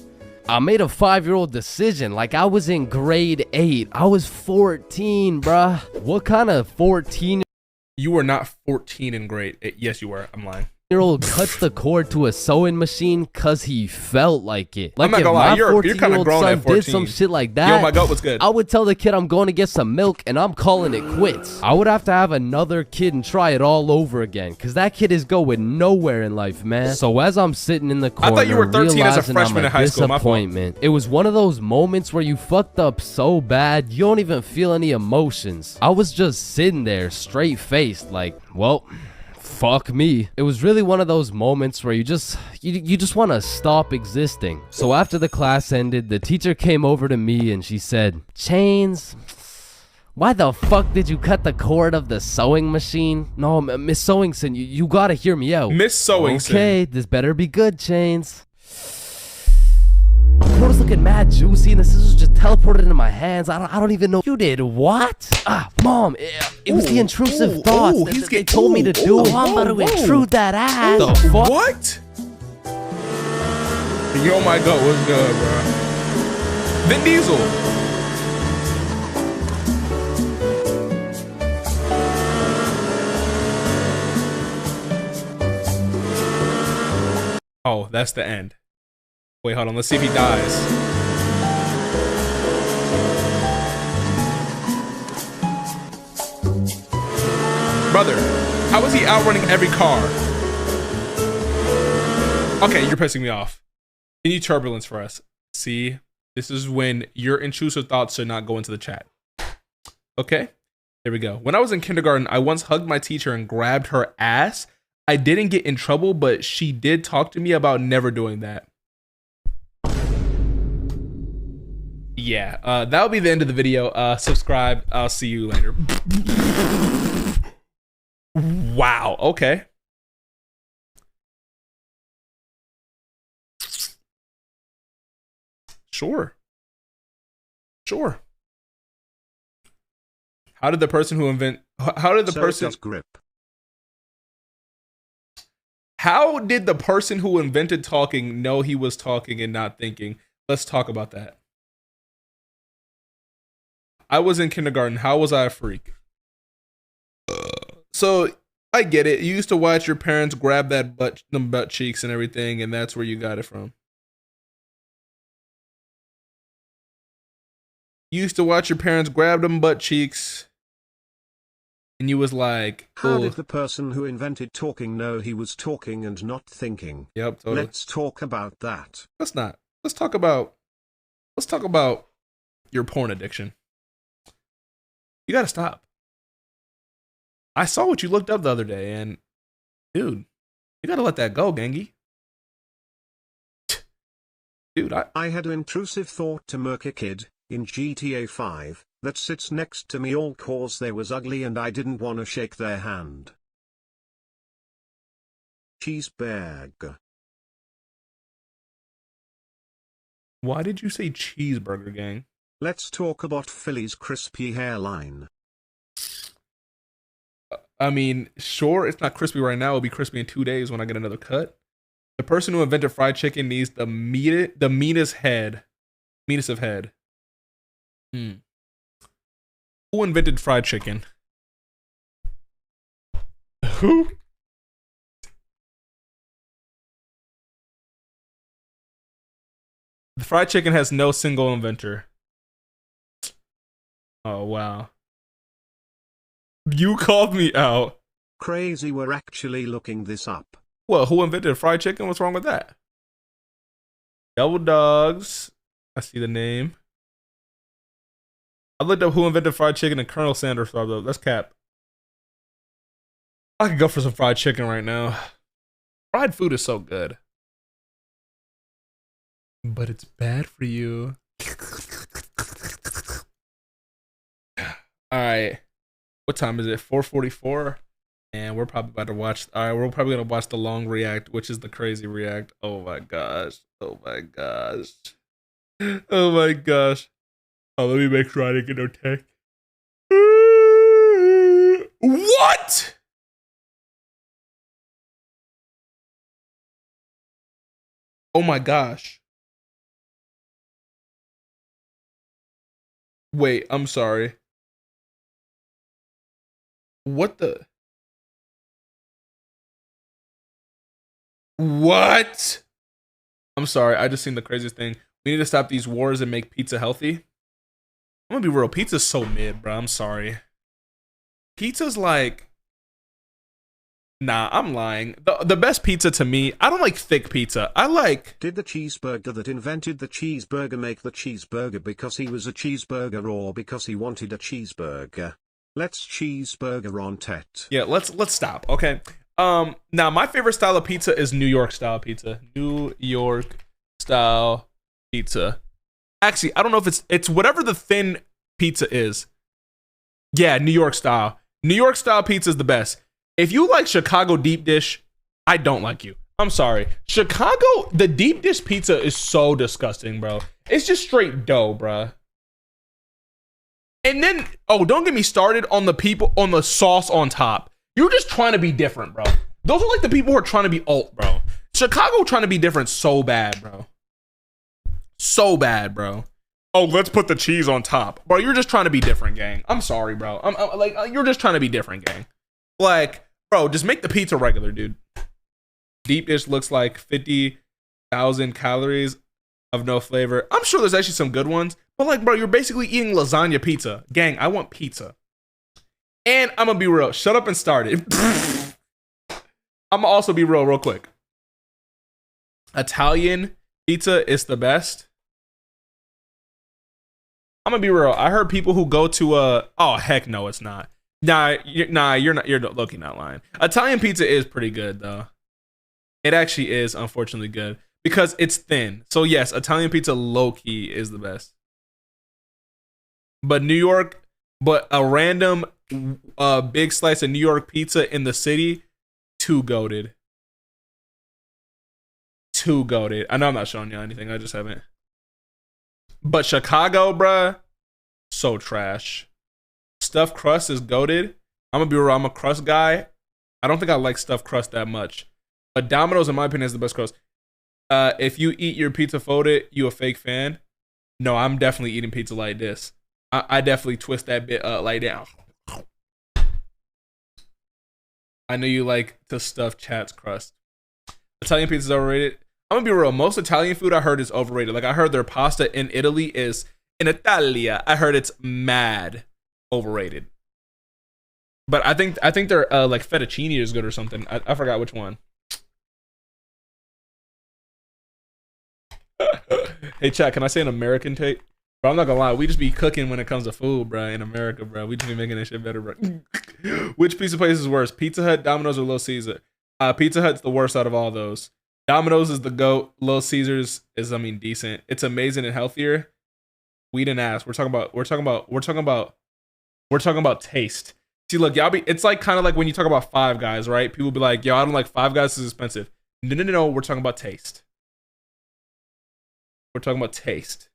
I made a 5-year-old decision like I was in grade 8. I was 14, bruh. What kind of 14? You were not 14 in grade 8. Yes, you were. I'm lying. Year-old cuts the cord to a sewing machine cause he felt like it. Like I'm not if gonna lie, my you're kind of grown son at 14. did some shit like that, Yo, my gut was good. I would tell the kid I'm going to get some milk and I'm calling it quits. I would have to have another kid and try it all over again cause that kid is going nowhere in life, man. So as I'm sitting in the corner, I thought you were 13 as a freshman in high school. My fault. It was one of those moments where you fucked up so bad you don't even feel any emotions. I was just sitting there straight faced like, well, fuck me. It was really one of those moments where you just want to stop existing. So after the class ended, the teacher came over to me and she said, Chains, why the fuck did you cut the cord of the sewing machine? No, Miss Sewingson, you gotta hear me out. Miss Sewingson. Okay, this better be good, Chains. The cord was looking mad juicy and the scissors just teleported into my hands. I don't even know. You did what? Mom, it was the intrusive thoughts that they told me to do. I'm about to intrude that ass. The fuck? What? Yo, my gut was good, bro. Vin Diesel. Oh, that's the end. Wait, hold on. Let's see if he dies. Brother, how is he outrunning every car? Okay, you're pissing me off. Any turbulence for us? See, this is when your intrusive thoughts should not go into the chat. Okay, there we go. When I was in kindergarten, I once hugged my teacher and grabbed her ass. I didn't get in trouble, but she did talk to me about never doing that. Yeah, that'll be the end of the video. Subscribe. I'll see you later. Wow, okay. Sure. Sure. How did the person who invent how did the person grip. How did the person who invented talking know he was talking and not thinking? Let's talk about that. I was in kindergarten. How was I a freak? So I get it. You used to watch your parents grab them butt cheeks and everything, and that's where you got it from. You used to watch your parents grab them butt cheeks, and you was like, how did the person who invented talking know he was talking and not thinking? Yep, totally. Let's talk about that. Let's not. Let's talk about your porn addiction. You gotta stop. I saw what you looked up the other day, and dude, you gotta let that go, Gangy. Dude, I had an intrusive thought to murk a kid in GTA 5 that sits next to me all cause they was ugly and I didn't want to shake their hand. Cheeseburger. Why did you say cheeseburger, gang? Let's talk about Philly's crispy hairline. I mean, sure, it's not crispy right now. It'll be crispy in 2 days when I get another cut. The person who invented fried chicken needs the meanest head. Meanest of head. Who invented fried chicken? Who? The fried chicken has no single inventor. Oh, wow. You called me out. Crazy, we're actually looking this up. Well, who invented fried chicken? What's wrong with that? Double Dogs. I see the name. I looked up who invented fried chicken and Colonel Sanders thought up. That's cap. I could go for some fried chicken right now. Fried food is so good. But it's bad for you. Alright. What time is it? 4:44. And we're probably about to watch. Alright, we're probably gonna watch the long react, which is the crazy react. Oh my gosh. Oh my gosh. Oh my gosh. Oh, let me make sure I didn't get no text. What? Oh my gosh. Wait, I'm sorry. What the? What? I'm sorry, I just seen the craziest thing. We need to stop these wars and make pizza healthy. I'm gonna be real, pizza's so mid, bro. I'm sorry. Pizza's like... Nah, I'm lying. The best pizza to me, I don't like thick pizza. I like... Did the cheeseburger that invented the cheeseburger make the cheeseburger because he was a cheeseburger or because he wanted a cheeseburger? Let's cheeseburger on tet. Yeah, let's stop, okay? Now my favorite style of pizza is New York style pizza. New York style pizza. Actually, I don't know if it's whatever the thin pizza is. Yeah, New York style. New York style pizza is the best. If you like Chicago deep dish, I don't like you. I'm sorry. Chicago, the deep dish pizza is so disgusting, bro. It's just straight dough, bro. And then, oh, don't get me started on the people on the sauce on top. You're just trying to be different, bro. Those are like the people who are trying to be alt, bro. Chicago trying to be different so bad, bro. So bad, bro. Oh, let's put the cheese on top. Bro, you're just trying to be different, gang. I'm sorry, bro. I'm like, you're just trying to be different, gang. Like, bro, just make the pizza regular, dude. Deep dish looks like 50,000 calories. of no flavor. I'm sure there's actually some good ones, but like, bro, you're basically eating lasagna pizza. Gang, I want pizza. And I'm gonna be real. Shut up and start it. I'm gonna also be real quick. Italian pizza is the best. I'm gonna be real. I heard people who go to oh heck no, it's not. You're not. You're looking not lying. Italian pizza is pretty good though. It actually is unfortunately good because it's thin. So yes, Italian pizza low key is the best. But a random big slice of New York pizza in the city, too goated. Too goated. I know I'm not showing you anything. I just haven't. But Chicago, bruh, so trash. Stuffed crust is goated. I'm gonna be real. I'm a crust guy. I don't think I like stuffed crust that much. But Domino's, in my opinion, is the best crust. If you eat your pizza folded, you a fake fan. No, I'm definitely eating pizza like this. I definitely twist that bit like down. I know you like to stuff chat's crust. Italian pizza is overrated. I'm gonna be real. Most Italian food I heard is overrated. Like I heard their pasta in Italy is in Italia. I heard it's mad overrated. But I think their like fettuccine is good or something. I forgot which one. Hey chat, can I say an American take? Bro, I'm not gonna lie, we just be cooking when it comes to food, bro. In America, bro, we just be making that shit better, bro. Which pizza place is worse, Pizza Hut, Domino's, or Little Caesar? Pizza Hut's the worst out of all those. Domino's is the GOAT. Little Caesars is, I mean, decent. It's amazing and healthier. We didn't ask. We're talking about taste. See, look, y'all be. It's like kind of like when you talk about Five Guys, right? People be like, "Yo, I don't like Five Guys. It's expensive." No. We're talking about taste. We're talking about taste.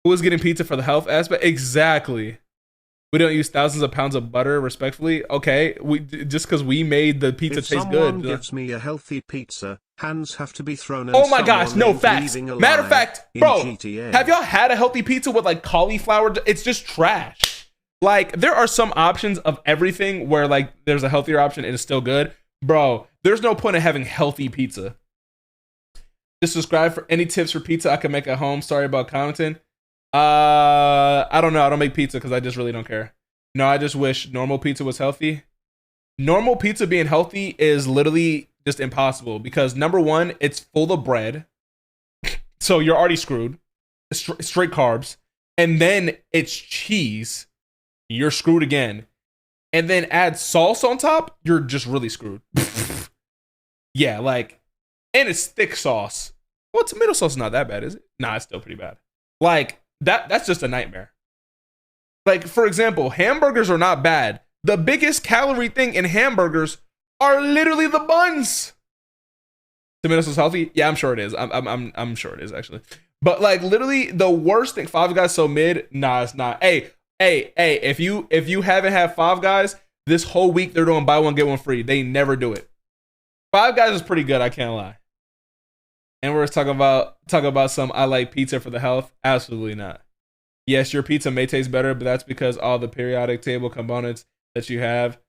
Who is getting pizza for the health aspect? Exactly. We don't use thousands of pounds of butter, respectfully. Okay, we just because we made the pizza taste good. If someone gives me a healthy pizza, hands have to be thrown. Oh my gosh, no facts. Matter of fact, bro, have y'all had a healthy pizza with like cauliflower? It's just trash. Like there are some options of everything where like there's a healthier option and it's still good. Bro, there's no point in having healthy pizza. Just subscribe for any tips for pizza I can make at home. Sorry about commenting. I don't know. I don't make pizza because I just really don't care. No, I just wish normal pizza was healthy. Normal pizza being healthy is literally just impossible because number one, it's full of bread. So you're already screwed. Straight carbs. And then it's cheese. You're screwed again. And then add sauce on top. You're just really screwed. Yeah, like, and it's thick sauce. Well, tomato sauce is not that bad, is it? Nah, it's still pretty bad. Like, that's just a nightmare. Like, for example, hamburgers are not bad. The biggest calorie thing in hamburgers are literally the buns. Tomato sauce healthy? Yeah, I'm sure it is. I'm sure it is actually. But like literally the worst thing, Five Guys so mid. Nah, it's not. Hey, if you haven't had Five Guys this whole week, they're doing buy one get one free. They never do it. Five Guys is pretty good. I can't lie. And we're talking about some I like pizza for the health. Absolutely not. Yes, your pizza may taste better, but that's because all the periodic table components that you have.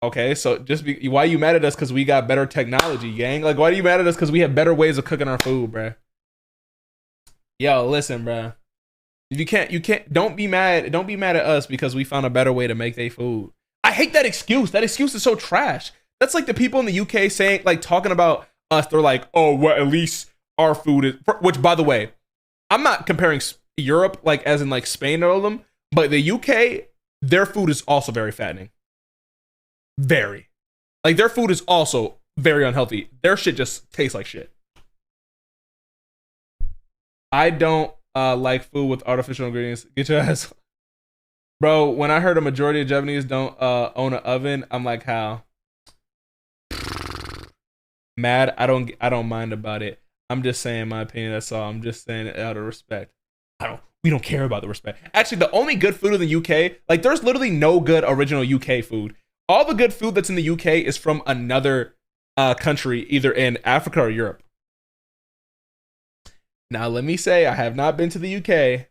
Okay, so why you mad at us because we got better technology, gang? Like, why are you mad at us because we have better ways of cooking our food, bruh? Yo, listen, bruh. You can't. Don't be mad at us because we found a better way to make their food. I hate that excuse. That excuse is so trash. That's like the people in the UK saying, like, talking about us. They're like, oh, well, at least our food is. Which, by the way, I'm not comparing Europe, like, as in like Spain or all of them, but the UK, their food is also very fattening. Very. Like, their food is also very unhealthy. Their shit just tastes like shit. I don't like food with artificial ingredients. Get your ass. Bro, when I heard a majority of Japanese don't own an oven, I'm like, how? Mad? I don't mind about it. I'm just saying my opinion, that's all. I'm just saying it out of respect. We don't care about the respect. Actually, the only good food in the UK, like, there's literally no good original UK food. All the good food that's in the UK is from another country, either in Africa or Europe. Now, let me say, I have not been to the UK,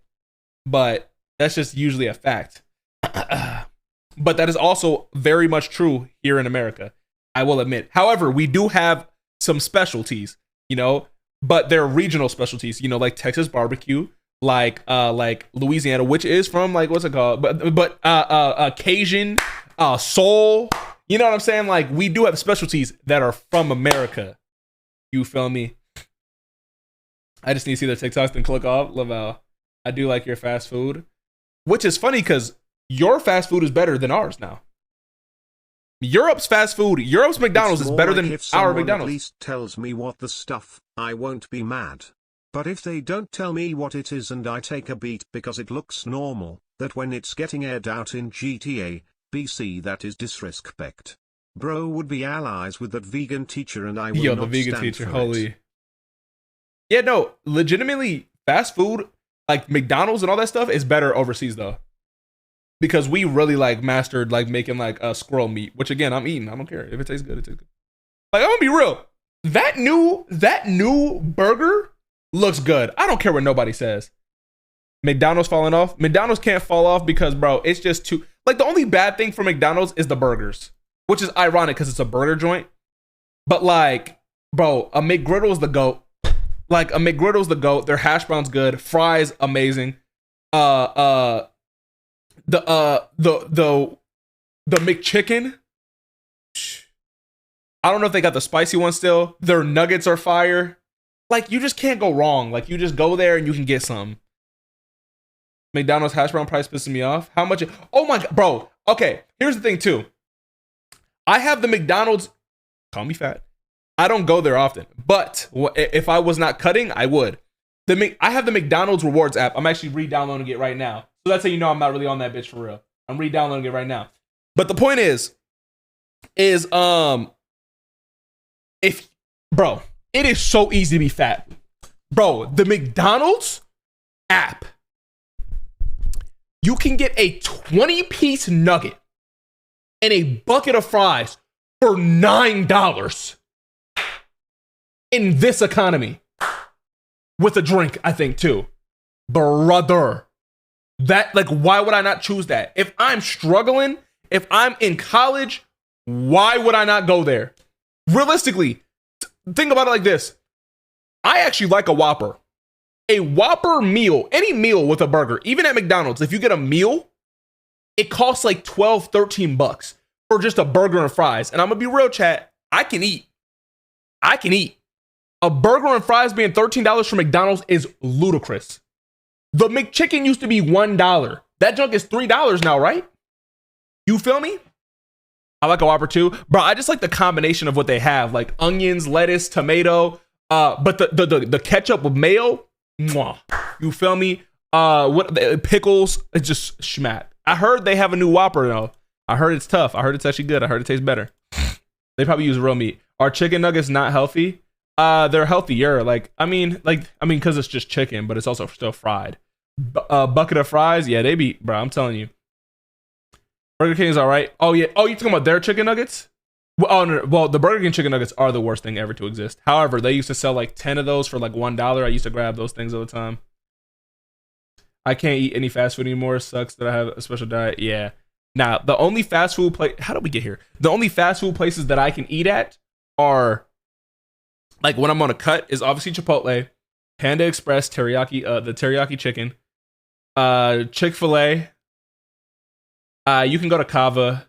but that's just usually a fact. But that is also very much true here in America, I will admit. However, we do have some specialties. You know, but they're regional specialties. You know, like Texas barbecue, like Louisiana, which is from like what's it called? But Cajun, soul. You know what I'm saying? Like we do have specialties that are from America. You feel me? I just need to see their TikToks and click off. Lavelle, I do like your fast food, which is funny because your fast food is better than ours now. Europe's fast food, Europe's McDonald's is better than our McDonald's. At least tells me what the stuff, I won't be mad. But if they don't tell me what it is and I take a beat because it looks normal, that when it's getting aired out in GTA, BC, that is disrespect. Bro would be allies with that vegan teacher and I will Yo, not the vegan stand teacher, for holy. it. Yeah, no, legitimately, fast food, like McDonald's and all that stuff is better overseas though. Because we really like mastered like making like a squirrel meat, which again, I'm eating. I don't care. If it tastes good, it tastes good. Like, I'm gonna be real. That new burger looks good. I don't care what nobody says. McDonald's falling off. McDonald's can't fall off because, bro, it's just too, like, the only bad thing for McDonald's is the burgers, which is ironic because it's a burger joint. But like, bro, a McGriddle's the GOAT. Like, a McGriddle's the GOAT. Their hash brown's good. Fries, amazing. The McChicken, I don't know if they got the spicy one still. Their nuggets are fire. Like, you just can't go wrong. Like, you just go there and you can get some. McDonald's hash brown price pisses me off. How much? Oh my god, bro. Okay, here's the thing too. I have the McDonald's. Call me fat. I don't go there often, but if I was not cutting, I would. I have the McDonald's rewards app. I'm actually re-downloading it right now. So that's how you know I'm not really on that bitch for real. I'm re-downloading it right now. But the point is if, bro, it is so easy to be fat. Bro, the McDonald's app, you can get a 20-piece nugget and a bucket of fries for $9 in this economy. With a drink, I think, too. Brother. That, like, why would I not choose that? If I'm struggling, if I'm in college, why would I not go there? Realistically, think about it like this. I actually like a Whopper. A Whopper meal, any meal with a burger, even at McDonald's, if you get a meal, it costs like 12, 13 bucks for just a burger and fries. And I'm going to be real, chat. I can eat. A burger and fries being $13 from McDonald's is ludicrous. The McChicken used to be $1. That junk is $3 now, right? You feel me? I like a Whopper too. Bro, I just like the combination of what they have. Like onions, lettuce, tomato, but the ketchup with mayo, mwah. You feel me? What the pickles, it's just schmack. I heard they have a new Whopper though. I heard it's tough. I heard it's actually good. I heard it tastes better. They probably use real meat. Are chicken nuggets not healthy? They're healthier. I mean, because it's just chicken, but it's also still fried. Bucket of fries, yeah, they be, bro. I'm telling you, Burger King is all right. Oh yeah. Oh, you talking about their chicken nuggets? Well, no. Well, the Burger King chicken nuggets are the worst thing ever to exist. However, they used to sell like 10 of those for like $1. I used to grab those things all the time. I can't eat any fast food anymore. Sucks that I have a special diet. Yeah. Now, the only fast food place. How did we get here? The only fast food places that I can eat at are, like, when I'm on a cut, is obviously Chipotle, Panda Express, teriyaki, the teriyaki chicken, Chick-fil-A. You can go to Kava,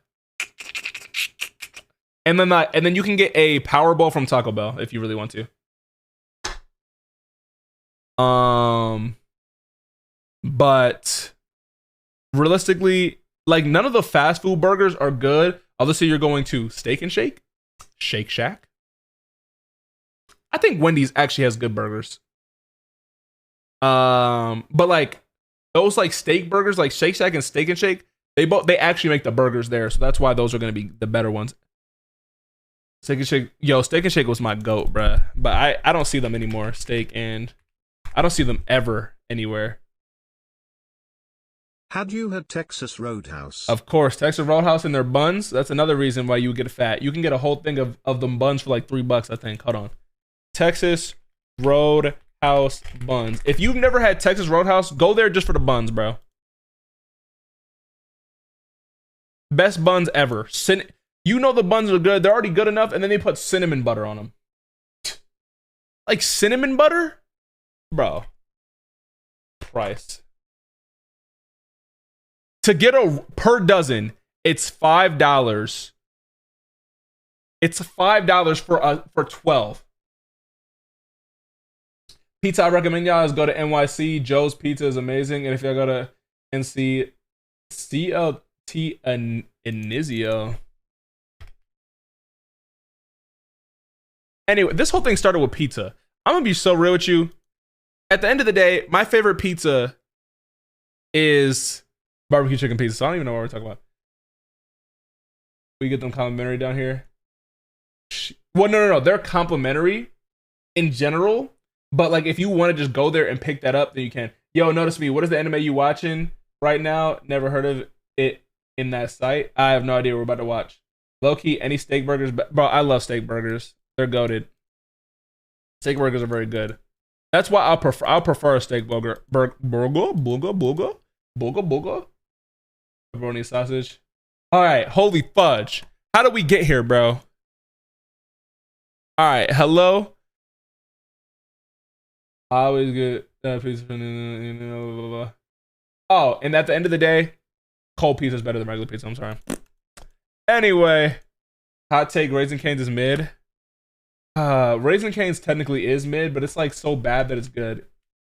and then you can get a Powerball from Taco Bell if you really want to. But realistically, like, none of the fast food burgers are good. Obviously, you're going to Steak and Shake, Shake Shack. I think Wendy's actually has good burgers. But like those like steak burgers, like Shake Shack and Steak and Shake, they actually make the burgers there, so that's why those are gonna be the better ones. Steak and Shake, Steak and Shake was my GOAT, bruh. But I don't see them anymore. I don't see them ever anywhere. Had you had Texas Roadhouse? Of course, Texas Roadhouse and their buns. That's another reason why you get fat. You can get a whole thing of them buns for like $3, I think. Hold on. Texas Roadhouse buns. If you've never had Texas Roadhouse, go there just for the buns, bro. Best buns ever. You know the buns are good. They're already good enough, and then they put cinnamon butter on them. like cinnamon butter, bro. Price to get a per dozen, it's $5. It's $5 for 12. Pizza I recommend y'all is go to NYC. Joe's Pizza is amazing, and if y'all go to NC CLT Inizio. Anyway, this whole thing started with pizza. I'm gonna be so real with you. At the end of the day, my favorite pizza is barbecue chicken pizza. So I don't even know what we're talking about. We get them complimentary down here. Well, no. They're complimentary in general. But like, if you want to just go there and pick that up, then you can. Yo, notice me. What is the anime you watching right now? Never heard of it in that site. I have no idea what we're about to watch. Low key, any steak burgers, bro. I love steak burgers. They're goated. Steak burgers are very good. That's why I'll prefer a steak burger. Burger. Pepperoni sausage. All right, holy fudge. How did we get here, bro? All right, hello. I always get pizza. Oh, and at the end of the day, cold pizza is better than regular pizza. I'm sorry. Anyway, hot take: Raisin Cane's is mid. Raisin Cane's technically is mid, but it's like so bad that it's good.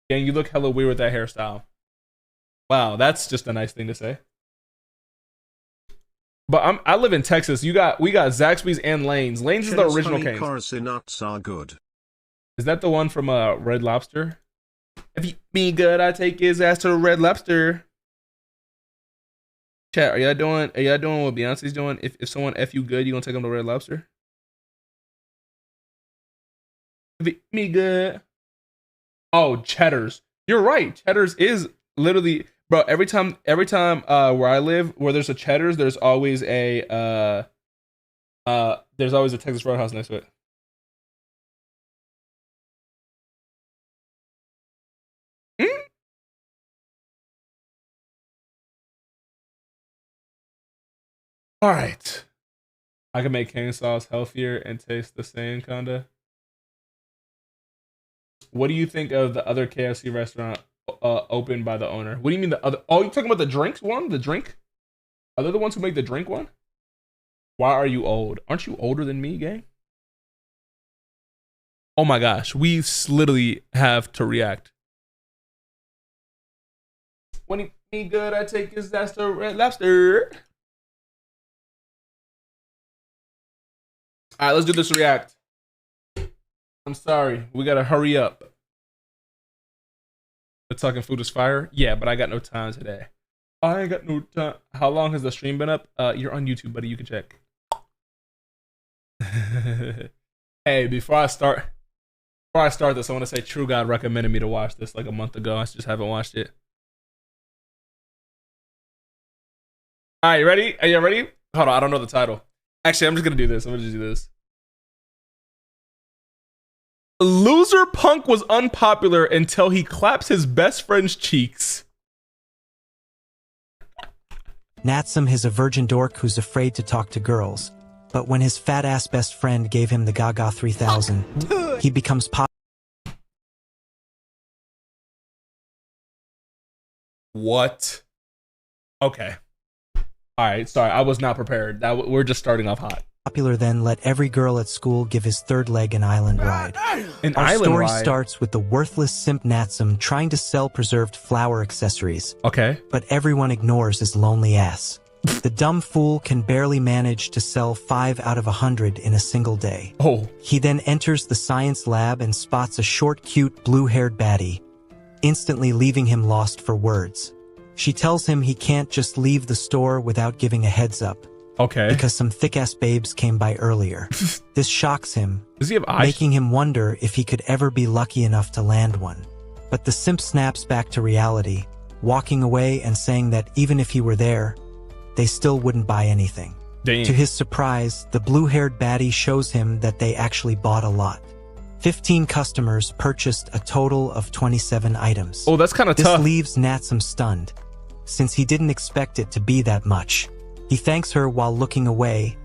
And you look hella weird with that hairstyle. Wow, that's just a nice thing to say. But I live in Texas. We got Zaxby's and Lane's. Lane's is the original Cane's. Honey nuts are good. Is that the one from Red Lobster? If you be good, I take his ass to Red Lobster. Chat, are y'all doing what Beyonce's doing? If someone F you good, you gonna take them to Red Lobster? If you be good. Oh, Cheddar's. You're right. Cheddar's is literally, bro. Every time where I live, where there's a Cheddar's, there's always a Texas Roadhouse next to it. All right. I can make cane sauce healthier and taste the same, kinda. What do you think of the other KFC restaurant opened by the owner? What do you mean the other? Oh, you talking about the drinks one? The drink? Are they the ones who make the drink one? Why are you old? Aren't you older than me, gang? Oh my gosh, we literally have to react. When he be good, I take his ass to Red Lobster. All right, let's do this react. I'm sorry, we gotta hurry up. The Talking Food is fire. Yeah, but I got no time today. I ain't got no time. How long has the stream been up? You're on YouTube, buddy. You can check. Hey, before I start this, I want to say True God recommended me to watch this like a month ago. I just haven't watched it. All right, you ready? Are you ready? Hold on, I don't know the title. Actually, I'm just gonna do this. I'm gonna just do this. Loser punk was unpopular until he claps his best friend's cheeks. Natsum is a virgin dork who's afraid to talk to girls. But when his fat-ass best friend gave him the Gaga 3000, he becomes What? Okay. All right, sorry, I was not prepared. We're just starting off hot. Popular, then let every girl at school give his third leg an island ride. Our story starts with the worthless simp Natsum trying to sell preserved flower accessories. Okay. But everyone ignores his lonely ass. The dumb fool can barely manage to sell 5 out of 100 in a single day. Oh. He then enters the science lab and spots a short, cute, blue-haired baddie, instantly leaving him lost for words. She tells him he can't just leave the store without giving a heads up. Okay. Because some thick-ass babes came by earlier. This shocks him, Does he have eyes? making him wonder if he could ever be lucky enough to land one. But the simp snaps back to reality, walking away and saying that even if he were there, they still wouldn't buy anything. Dang. To his surprise, the blue-haired baddie shows him that they actually bought a lot. 15 customers purchased a total of 27 items. Oh, that's kind of tough. This leaves Natsum stunned, since he didn't expect it to be that much. He thanks her while looking away,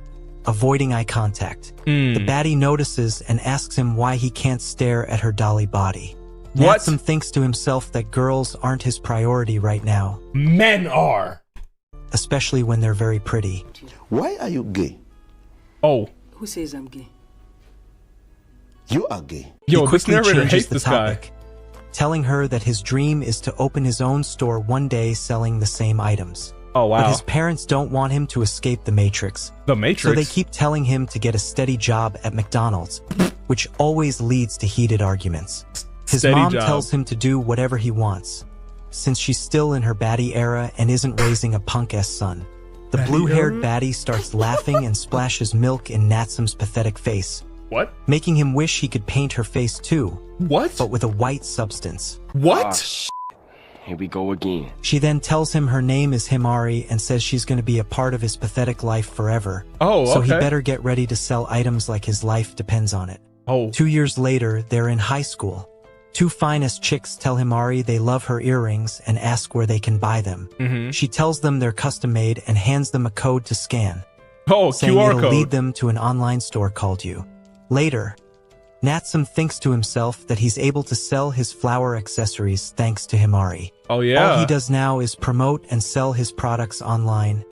avoiding eye contact. The baddie notices and asks him why he can't stare at her dolly body. What? Natsum thinks to himself that girls aren't his priority right now. Men are. Especially when they're very pretty. Why are you gay? Oh. Who says I'm gay? You are gay. Yo, He this quickly narrator changes hates the this guy. topic, telling her that his dream is to open his own store one day selling the same items. Oh, wow. But his parents don't want him to escape the Matrix. The Matrix? So they keep telling him to get a steady job at McDonald's, which always leads to heated arguments. His Steady mom job. tells him to do whatever he wants, since she's still in her baddie era and isn't raising a punk-ass son. The blue-haired baddie starts laughing and splashes milk in Natsum's pathetic face. What? Making him wish he could paint her face too. What? But with a white substance. What? Here we go again. She then tells him her name is Himari and says she's going to be a part of his pathetic life forever. Oh, So he okay. better get ready to sell items like his life depends on it. Oh. 2 years later, they're in high school. Two finest chicks tell Himari they love her earrings and ask where they can buy them. She tells them they're custom made and hands them a code to scan. Oh, saying QR it'll code. lead them to an online store called You. Later, Natsum thinks to himself that he's able to sell his flower accessories thanks to Himari. Oh, yeah. All he does now is promote and sell his products online,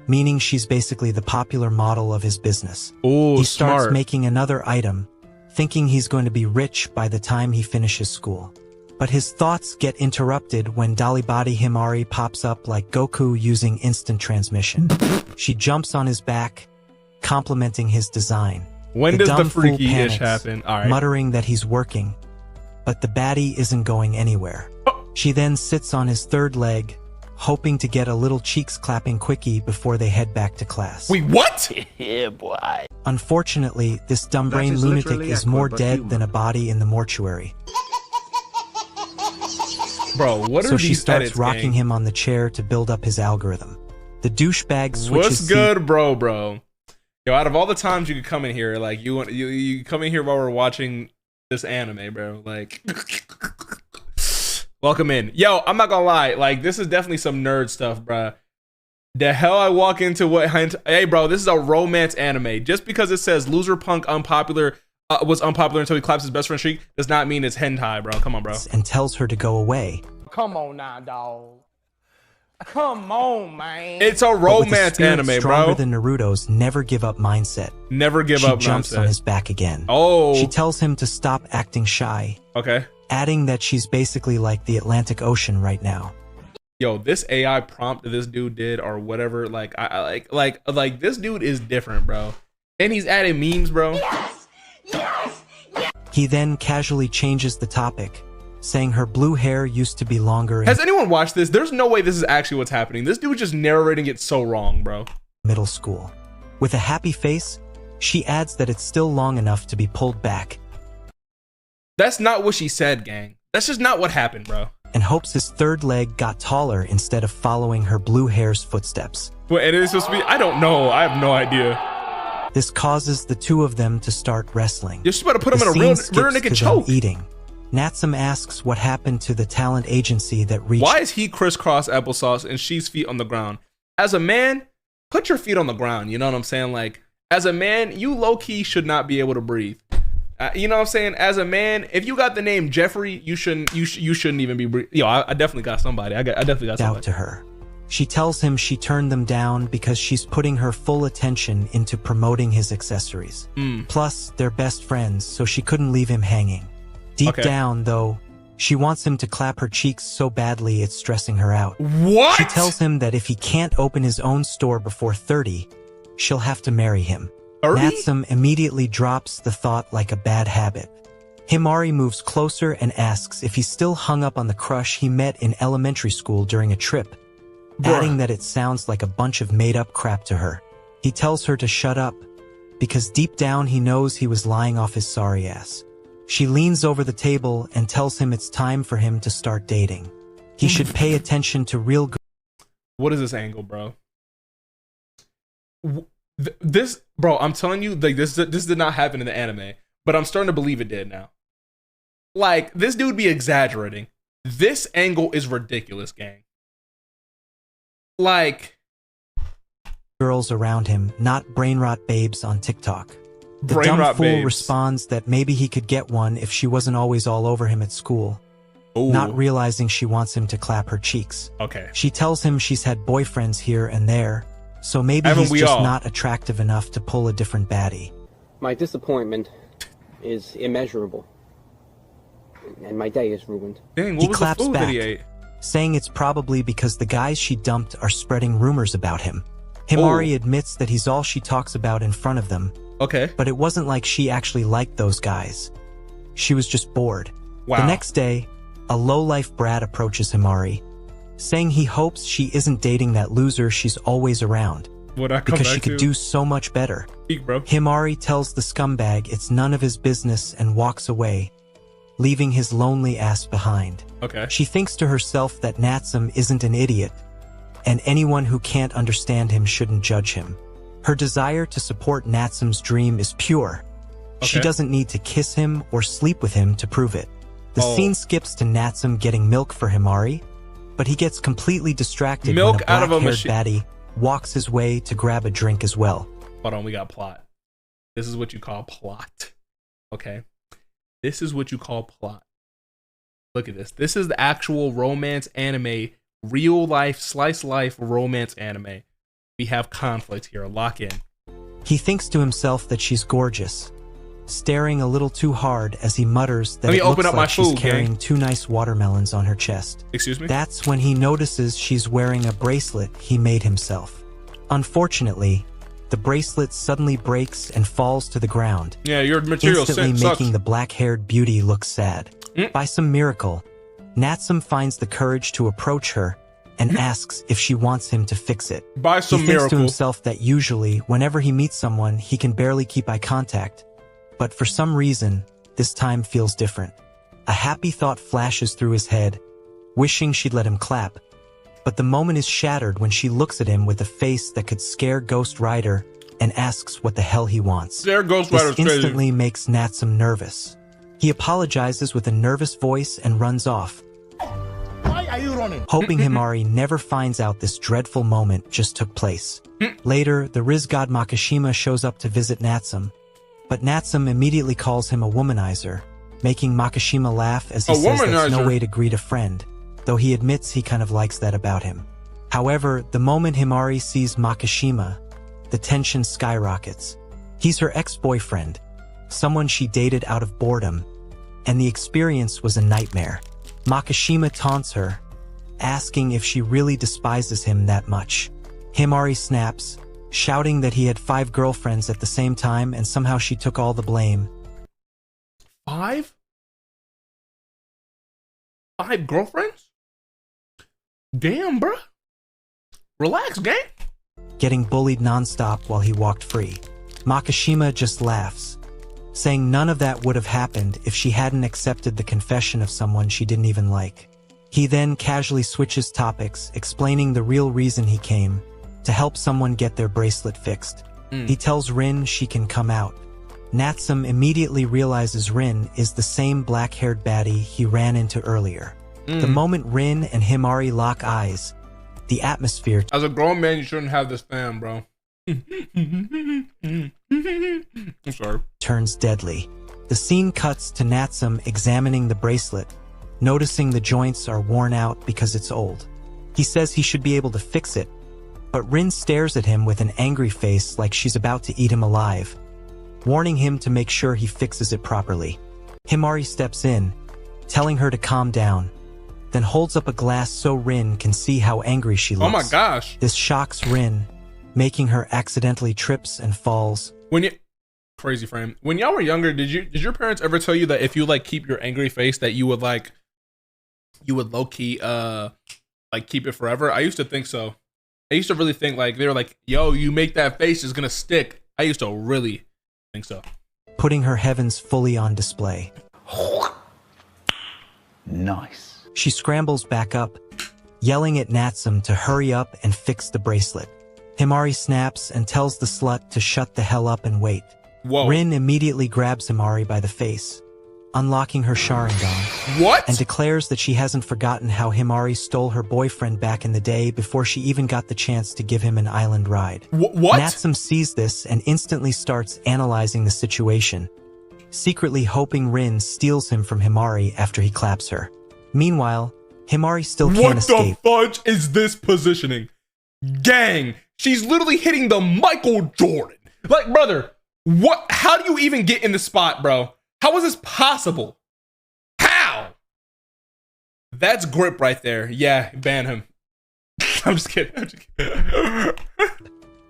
meaning she's basically the popular model of his business. Ooh, he starts smart. making another item, thinking he's going to be rich by the time he finishes school. But his thoughts get interrupted when Dolly-body Himari pops up like Goku using instant transmission. She jumps on his back, complimenting his design. When does the dumb fool freaky-ish panics, happen? All right. muttering that he's working, but the baddie isn't going anywhere. She then sits on his third leg, hoping to get a little cheeks clapping quickie before they head back to class. Wait, what? Yeah, boy. Unfortunately, this dumb That brain is lunatic literally is awkward, more but dead human. than a body in the mortuary. Bro, what are So she these starts edits, rocking gang? him on the chair to build up his algorithm. The douchebag switches What's seats. good, bro? Yo, out of all the times you could come in here, like you come in here while we're watching this anime, bro. Like, welcome in. Yo, I'm not gonna lie, like this is definitely some nerd stuff, bro. The hell I walk into what? Hey, bro, this is a romance anime. Just because it says loser punk unpopular was unpopular until he claps his best friend streak does not mean it's hentai, bro. Come on, bro. And tells her to go away. Come on now, dog. Come on, man. It's a But with a romance spirit anime, stronger bro. than Naruto's never give up mindset. Never give she up jumps mindset. on his back again. Oh. She tells him to stop acting shy, Okay. adding that she's basically like the Atlantic Ocean right now. Yo, this AI prompt that this dude did or whatever, like I like this dude is different, bro. And he's adding memes, bro. He then casually changes the topic, saying her blue hair used to be longer in Has anyone watched this? There's no way this is actually what's happening. This dude just narrating it so wrong, bro. middle school. With a happy face, she adds that it's still long enough to be pulled back, That's not what she said, gang. That's just not what happened, bro. and hopes his third leg got taller instead of following her blue hair's footsteps. What it is supposed to be? I don't know. I have no idea. This causes the two of them to start wrestling. You're just about to put him The in a real scene skips naked to them choke. eating. Natsum asks what happened to the talent agency that reached. Why is he crisscross applesauce and she's feet on the ground? As a man, put your feet on the ground. You know what I'm saying? Like, as a man, you low key should not be able to breathe. You know what I'm saying? As a man, if you got the name Jeffrey, you shouldn't even be breathing. Yo, I definitely got somebody. I definitely got somebody. out to her. She tells him she turned them down because she's putting her full attention into promoting his accessories. Plus, they're best friends, so she couldn't leave him hanging. Deep Okay. down, though, she wants him to clap her cheeks so badly it's stressing her out. What? She tells him that if he can't open his own store before 30, she'll have to marry him. 30? Natsum immediately drops the thought like a bad habit. Himari moves closer and asks if he's still hung up on the crush he met in elementary school during a trip, adding that it sounds like a bunch of made-up crap to her. He tells her to shut up, because deep down he knows he was lying off his sorry ass. She leans over the table and tells him it's time for him to start dating. He should pay attention to real What is this angle, bro? This, bro, I'm telling you, like this did not happen in the anime, but I'm starting to believe it did now. Like, this dude be exaggerating. This angle is ridiculous, gang. Like, girls around him, not brainrot babes on TikTok. The Brain dumb rot fool babes. responds that maybe he could get one if she wasn't always all over him at school, Ooh. not realizing she wants him to clap her cheeks. Okay. She tells him she's had boyfriends here and there, so maybe Haven't he's we just all? not attractive enough to pull a different baddie. My disappointment is immeasurable, and my day is ruined. Dang, He what was the claps food that back, he ate? saying it's probably because the guys she dumped are spreading rumors about him. Himari admits that he's all she talks about in front of them. Okay. But it wasn't like she actually liked those guys. She was just bored. Wow. The next day, a low-life brat approaches Himari, saying he hopes she isn't dating that loser she's always around. What I come because back she could to? do so much better. Speak, bro. Himari tells the scumbag it's none of his business and walks away, leaving his lonely ass behind. Okay. She thinks to herself that Natsum isn't an idiot, and anyone who can't understand him shouldn't judge him. Her desire to support Natsum's dream is pure. She Okay. doesn't need to kiss him or sleep with him to prove it. The scene skips to Natsum getting milk for Himari, but he gets completely distracted Milk when a out of a black-haired machine. baddie walks his way to grab a drink as well. Hold on, we got plot. This is what you call plot. Okay? This is what you call plot. Look at this. This is the actual romance anime, real life, slice life romance anime. We have conflict here. Lock in. He thinks to himself that she's gorgeous, staring a little too hard as he mutters that Let me it open looks up my like she's food, carrying gang. 2 nice watermelons on her chest. Excuse me? That's when he notices she's wearing a bracelet he made himself. Unfortunately, the bracelet suddenly breaks and falls to the ground, Yeah, your material instantly sucks. making the black-haired beauty look sad. By some miracle, Natsum finds the courage to approach her and asks if she wants him to fix it. By some he thinks miracle. to himself that usually, whenever he meets someone, he can barely keep eye contact. But for some reason, this time feels different. A happy thought flashes through his head, wishing she'd let him clap. But the moment is shattered when she looks at him with a face that could scare Ghost Rider and asks what the hell he wants. Scare Ghost This Rider's crazy. instantly makes Natsum nervous. He apologizes with a nervous voice and runs off, Why are you running? hoping Himari never finds out this dreadful moment just took place. Later, the Riz god Makishima shows up to visit Natsum, but Natsum immediately calls him a womanizer, making Makishima laugh as he A says that's no womanizer? way to greet a friend, though he admits he kind of likes that about him. However, the moment Himari sees Makishima, the tension skyrockets. He's her ex-boyfriend, someone she dated out of boredom, and the experience was a nightmare. Makishima taunts her, asking if she really despises him that much. Himari snaps, shouting that he had 5 girlfriends at the same time and somehow she took all the blame. 5? 5 girlfriends? Damn, bruh. Relax, gang. Getting bullied nonstop while he walked free. Makishima just laughs, saying none of that would have happened if she hadn't accepted the confession of someone she didn't even like. He then casually switches topics, explaining the real reason he came, to help someone get their bracelet fixed. He tells Rin she can come out. Natsum immediately realizes Rin is the same black-haired baddie he ran into earlier. The moment Rin and Himari lock eyes, the atmosphere As a grown man, you shouldn't have this fam, bro. I'm sorry. turns deadly. The scene cuts to Natsum examining the bracelet, noticing the joints are worn out because it's old. He says he should be able to fix it, but Rin stares at him with an angry face like she's about to eat him alive, warning him to make sure he fixes it properly. Himari steps in, telling her to calm down, then holds up a glass so Rin can see how angry she looks. Oh my gosh. This shocks Rin, making her accidentally trips and falls. When you crazy frame. When y'all were younger, did your parents ever tell you that if you like keep your angry face that you would low key like keep it forever? I used to think so. I used to really think like they were like, yo, you make that face, it's gonna stick. I used to really think so. Putting her heavens fully on display. Nice. She scrambles back up, yelling at Natsum to hurry up and fix the bracelet. Himari snaps and tells the slut to shut the hell up and wait. Whoa. Rin immediately grabs Himari by the face, unlocking her Sharingan. What? And declares that she hasn't forgotten how Himari stole her boyfriend back in the day before she even got the chance to give him an island ride. What? Natsum sees this and instantly starts analyzing the situation, secretly hoping Rin steals him from Himari after he claps her. Meanwhile, Himari still can't escape. What the fudge is this positioning? Gang, she's literally hitting the Michael Jordan. Like, brother, what? How do you even get in the spot, bro? How is this possible? How? That's grip right there. Yeah, ban him. I'm just kidding.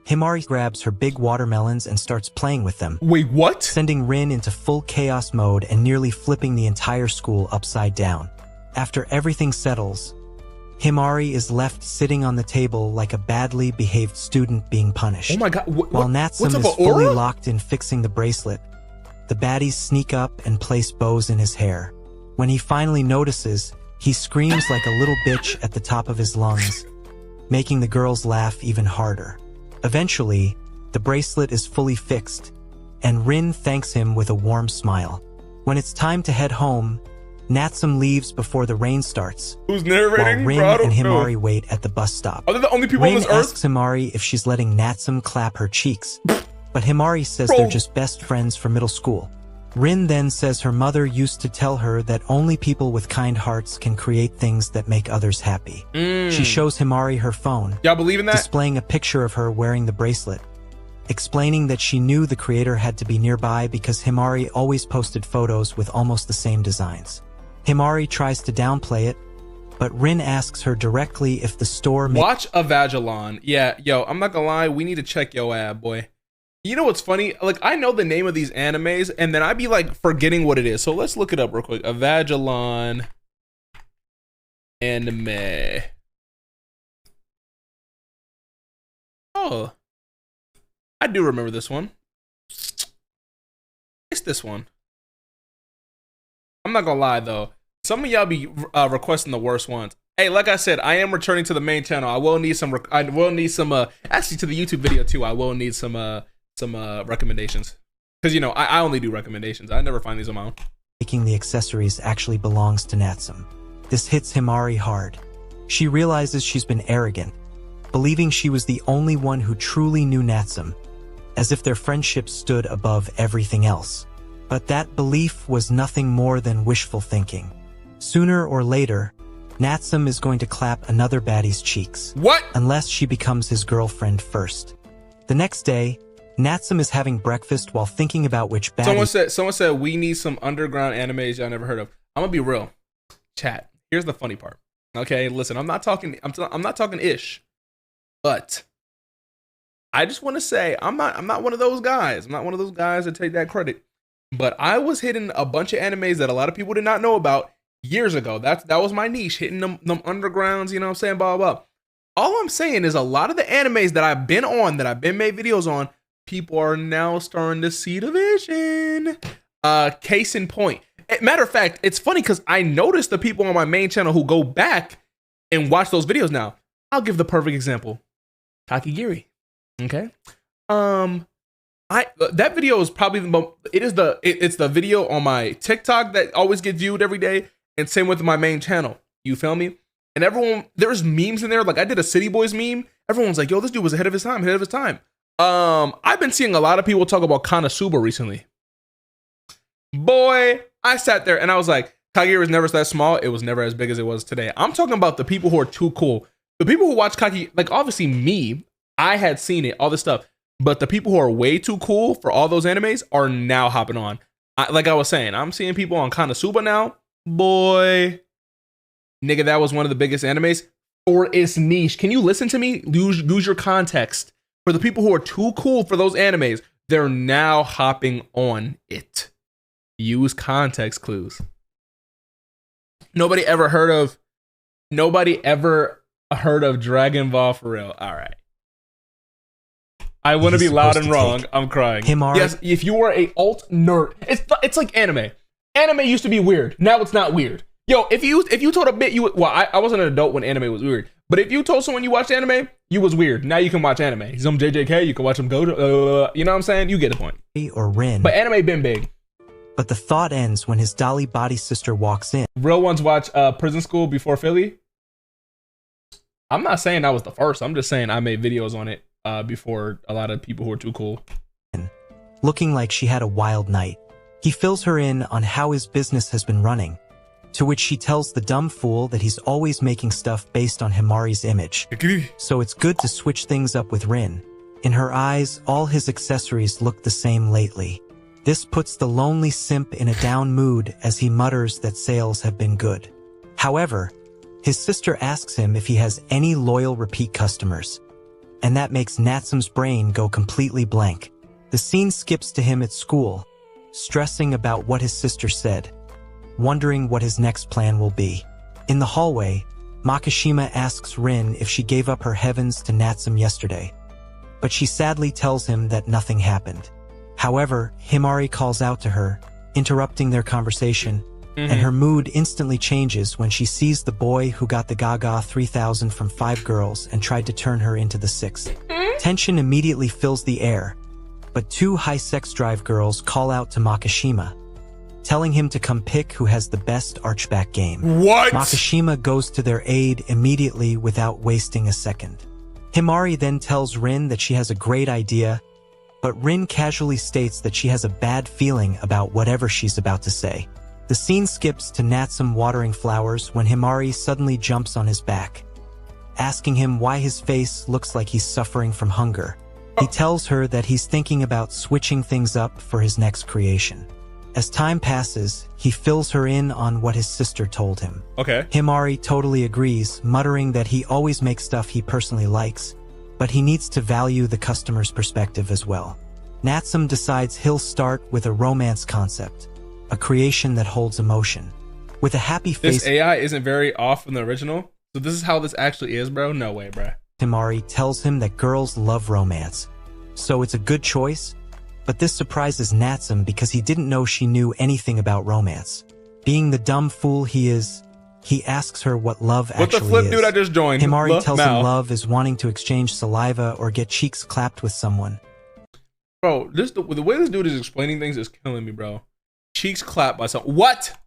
Himari grabs her big watermelons and starts playing with them. Wait, what? Sending Rin into full chaos mode and nearly flipping the entire school upside down. After everything settles, Himari is left sitting on the table like a badly behaved student being punished. Oh my god. While Natsum is fully locked in fixing the bracelet, the baddies sneak up and place bows in his hair. When he finally notices, he screams like a little bitch at the top of his lungs, making the girls laugh even harder. Eventually, the bracelet is fully fixed, and Rin thanks him with a warm smile. When it's time to head home, Natsum leaves before the rain starts. Who's narrating? While Rin and Himari wait at the bus stop. Are they the only people Rin on this earth? asks Himari if she's letting Natsum clap her cheeks, but Himari says they're just best friends from middle school. Rin then says her mother used to tell her that only people with kind hearts can create things that make others happy. She shows Himari her phone. Y'all believe in that? Displaying a picture of her wearing the bracelet, explaining that she knew the creator had to be nearby because Himari always posted photos with almost the same designs. Himari tries to downplay it, but Rin asks her directly if the store... Watch a Vagilon. Yeah, yo, I'm not gonna lie, we need to check yo ad, boy. You know what's funny? Like, I know the name of these animes, and then I be like forgetting what it is. So let's look it up real quick. A Vagilon anime. Oh, I do remember this one. It's this one. I'm not gonna lie though. Some of y'all be requesting the worst ones. Hey, like I said, I am returning to the main channel. I will need some. Actually, to the YouTube video too. I will need some recommendations, because you know I only do recommendations. I never find these on my own. Making the accessories actually belongs to Natsum. This hits Himari hard. She realizes she's been arrogant, believing she was the only one who truly knew Natsum, as if their friendship stood above everything else. But that belief was nothing more than wishful thinking. Sooner or later, Natsum is going to clap another baddie's cheeks. What? Unless she becomes his girlfriend first. The next day, Natsum is having breakfast while thinking about which baddie... Someone said we need some underground animes y'all never heard of. I'm gonna be real. Chat. Here's the funny part. Okay, listen, I'm not talking ish. But I just want to say I'm not one of those guys. I'm not one of those guys that take that credit. But I was hitting a bunch of animes that a lot of people did not know about years ago. That was my niche, hitting them undergrounds, you know what I'm saying, blah, blah, blah. All I'm saying is a lot of the animes that I've been on, that I've been made videos on, people are now starting to see the vision. Case in point. Matter of fact, it's funny because I noticed the people on my main channel who go back and watch those videos now. I'll give the perfect example. Kakigiri. Okay. That video is probably it's the video on my TikTok that always gets viewed every day, and same with my main channel. You feel me? And everyone, there's memes in there. Like I did a City Boys meme. Everyone's like, yo, this dude was ahead of his time. I've been seeing a lot of people talk about Konosuba recently. Boy, I sat there and I was like, Kagiri was never that small. It was never as big as it was today. I'm talking about the people who are too cool. The people who watch Kagiri, like obviously me, I had seen it, all this stuff. But the people who are way too cool for all those animes are now hopping on. Like I was saying, I'm seeing people on Konosuba now. Boy, nigga, that was one of the biggest animes for its niche. Can you listen to me? Use your context. For the people who are too cool for those animes, they're now hopping on it. Use context clues. Nobody ever heard of Dragon Ball for real. All right. I want to be loud and wrong. I'm crying. Himari. Yes, if you were a alt nerd, it's like anime. Anime used to be weird. Now it's not weird. Yo, if you told a bit I wasn't an adult when anime was weird. But if you told someone you watched anime, you was weird. Now you can watch anime. Some JJK, you can watch them go to, you know what I'm saying? You get the point. Or Rin. But anime been big. But the thought ends when his dolly body sister walks in. Real ones watch Prison School before Philly. I'm not saying I was the first. I'm just saying I made videos on it before a lot of people who are too cool. Looking like she had a wild night. He fills her in on how his business has been running, to which she tells the dumb fool that he's always making stuff based on Himari's image. So it's good to switch things up with Rin. In her eyes, all his accessories look the same lately. This puts the lonely simp in a down mood as he mutters that sales have been good. However, his sister asks him if he has any loyal repeat customers, and that makes Natsum's brain go completely blank. The scene skips to him at school, stressing about what his sister said, wondering what his next plan will be. In the hallway, Makishima asks Rin if she gave up her heavens to Natsum yesterday, but she sadly tells him that nothing happened. However, Himari calls out to her, interrupting their conversation, and her mood instantly changes when she sees the boy who got the Gaga 3000 from 5 girls and tried to turn her into the 6th. Tension immediately fills the air, but 2 high sex drive girls call out to Makishima, telling him to come pick who has the best archback game. What? Makishima goes to their aid immediately without wasting a second. Himari then tells Rin that she has a great idea, but Rin casually states that she has a bad feeling about whatever she's about to say. The scene skips to Natsum watering flowers when Himari suddenly jumps on his back, asking him why his face looks like he's suffering from hunger. He tells her that he's thinking about switching things up for his next creation. As time passes, he fills her in on what his sister told him. Okay. Himari totally agrees, muttering that he always makes stuff he personally likes, but he needs to value the customer's perspective as well. Natsum decides he'll start with a romance concept, a creation that holds emotion. With a happy face, this AI isn't very off from the original. So this is how this actually is, bro? No way, bro. Himari tells him that girls love romance, so it's a good choice, but this surprises Natsum because he didn't know she knew anything about romance. Being the dumb fool he is, he asks her what love actually is. What the flip dude I just joined? Himari tells him love is wanting to exchange saliva or get cheeks clapped with someone. Bro, the way this dude is explaining things is killing me, bro. Cheeks clapped by someone. What?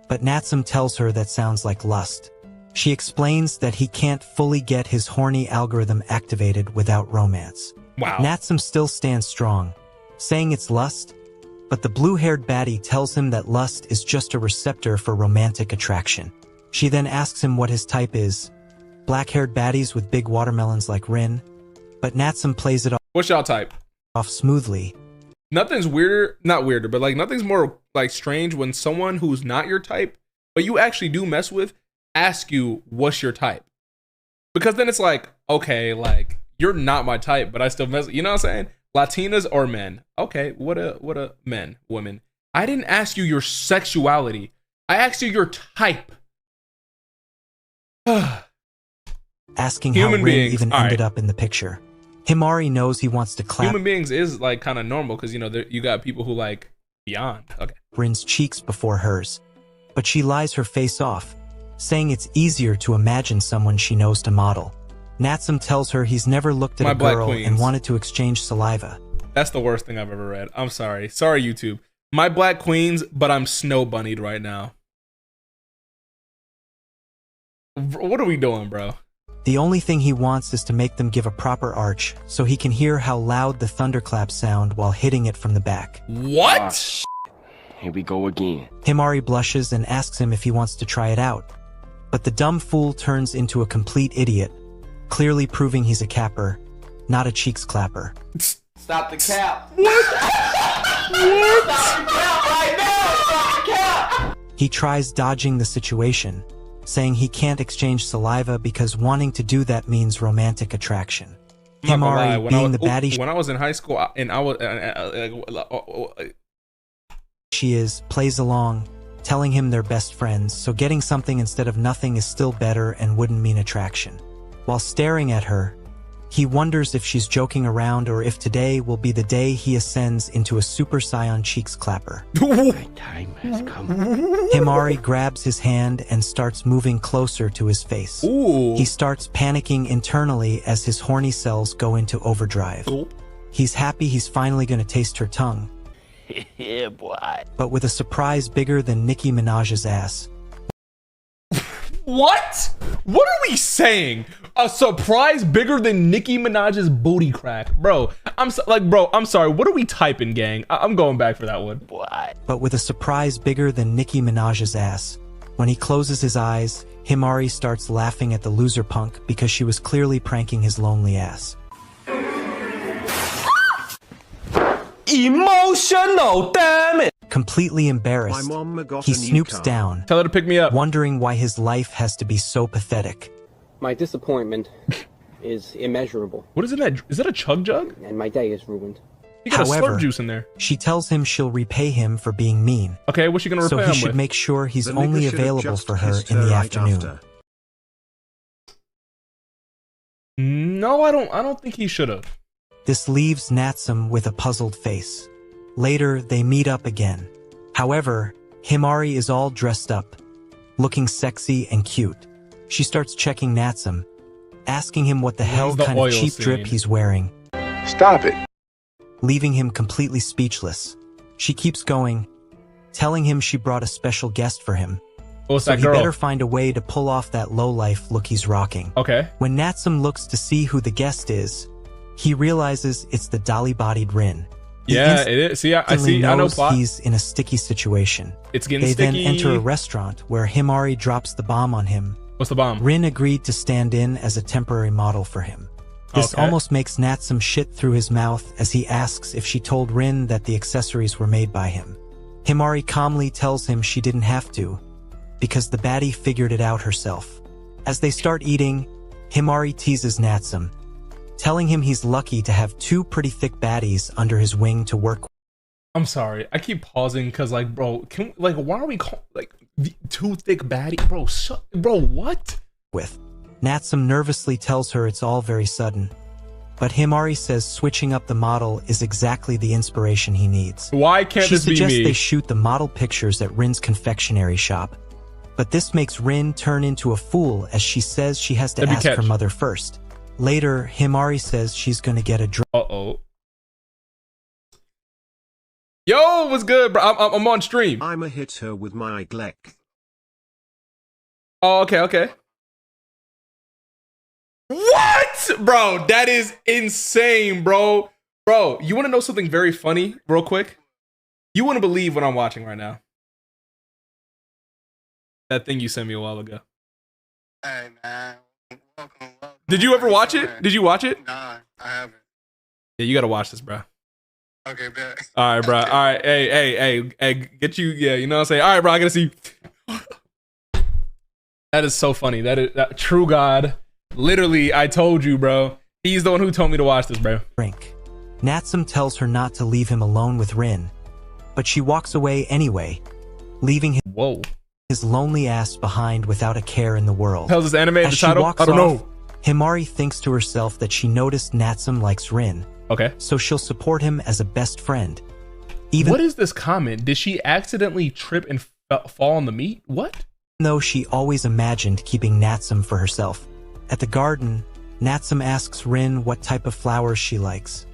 But Natsum tells her that sounds like lust. She explains that he can't fully get his horny algorithm activated without romance. Wow. Natsum still stands strong, saying it's lust, but the blue-haired baddie tells him that lust is just a receptor for romantic attraction. She then asks him what his type is, black-haired baddies with big watermelons like Rin, but Natsum plays it What's y'all type? off smoothly. Nothing's not weirder, but like nothing's more like strange when someone who's not your type, but you actually do mess with, ask you what's your type. Because then it's like, okay, like you're not my type, but I still mess, you know what I'm saying? Latinas or men. Okay, what a men, women. I didn't ask you your sexuality. I asked you your type. Asking how Rin even ended up in the picture. Himari knows he wants to clap Human beings is like kind of normal because, you know, you got people who like beyond. Okay. Rin's cheeks before hers, but she lies her face off, saying it's easier to imagine someone she knows to model. Natsum tells her he's never looked at a girl and wanted to exchange saliva. That's the worst thing I've ever read. I'm sorry. Sorry, YouTube. My black queens, but I'm snow bunnied right now. What are we doing, bro? The only thing he wants is to make them give a proper arch so he can hear how loud the thunderclaps sound while hitting it from the back. What? Here we go again. Himari blushes and asks him if he wants to try it out, but the dumb fool turns into a complete idiot, clearly proving he's a capper, not a cheeks clapper. Stop the cap. What? Stop the cap right now. Stop the cap. He tries dodging the situation, saying he can't exchange saliva because wanting to do that means romantic attraction. Himari, being the baddie when I was in high school and I was she is, plays along, telling him they're best friends, so getting something instead of nothing is still better and wouldn't mean attraction. While staring at her, he wonders if she's joking around or if today will be the day he ascends into a Super Saiyan cheeks clapper. My time has come. Himari grabs his hand and starts moving closer to his face. Ooh. He starts panicking internally as his horny cells go into overdrive. Ooh. He's happy he's finally going to taste her tongue, Yeah, boy. but with a surprise bigger than Nicki Minaj's ass. What? What are we saying? A surprise bigger than Nicki Minaj's booty crack, bro. I'm sorry. What are we typing, gang? I'm going back for that one. What? But with a surprise bigger than Nicki Minaj's ass. When he closes his eyes, Himari starts laughing at the loser punk because she was clearly pranking his lonely ass. Emotional, damn it! Completely embarrassed, My mom got he a new snoops car. down, Tell her to pick me up, wondering why his life has to be so pathetic. My disappointment is immeasurable. What is in that? Is that a chug jug? And my day is ruined. You got a However, slurp juice in there. She tells him she'll repay him for being mean. Okay, what's she gonna repay So him he should with? make sure he's The only nigga should have available just for her kissed in the right afternoon. after. No, I don't think he should have. This leaves Natsum with a puzzled face. Later, they meet up again. However, Himari is all dressed up, looking sexy and cute. She starts checking Natsum, asking him what the hell the kind of oil cheap scene. drip he's wearing, Stop it. leaving him completely speechless. She keeps going, telling him she brought a special guest for him. What's So that he girl? better find a way to pull off that lowlife look he's rocking. Okay. When Natsum looks to see who the guest is, he realizes it's the dolly-bodied Rin. He Yeah, it is. See, I see. I know knows plot. he's in a sticky situation. It's getting They sticky. then enter a restaurant where Himari drops the bomb on him. What's the bomb? Rin agreed to stand in as a temporary model for him. This Okay. almost makes Natsum shit through his mouth as he asks if she told Rin that the accessories were made by him. Himari calmly tells him she didn't have to, because the baddie figured it out herself. As they start eating, Himari teases Natsum, telling him he's lucky to have two pretty thick baddies under his wing to work I'm sorry. I keep pausing because, like, bro, why are we too thick baddie, bro? Bro, what? with. Natsum nervously tells her it's all very sudden, but Himari says switching up the model is exactly the inspiration he needs. Why can't She this be suggests me? they shoot the model pictures at Rin's confectionery shop, but this makes Rin turn into a fool as she says she has to Let me ask her catch. mother first. Later, Himari says she's gonna get a Uh-oh. Yo, what's good, bro? I'm on stream. I'ma hit her with my Gleck. Oh, okay. What? Bro, that is insane, bro. Bro, you want to know something very funny real quick? You wouldn't believe what I'm watching right now. That thing you sent me a while ago. Hey, man. Welcome. Did you ever watch it? Did you watch it? Nah, I haven't. Yeah, you got to watch this, bro. Okay, bet. All right, bro. All right. Hey, get you. Yeah, you know what I'm saying? All right, bro, I got to see. That is so funny. That true God. Literally, I told you, bro. He's the one who told me to watch this, bro. drink. Natsum tells her not to leave him alone with Rin, but she walks away anyway, leaving his lonely ass behind without a care in the world. How's this anime? As The she title? walks I don't off, know. Himari thinks to herself that she noticed Natsum likes Rin. Okay. So she'll support him as a best friend. Even What is this comment? Did she accidentally trip and fall on the meat? What? though she always imagined keeping Natsum for herself. At the garden, Natsum asks Rin what type of flowers she likes,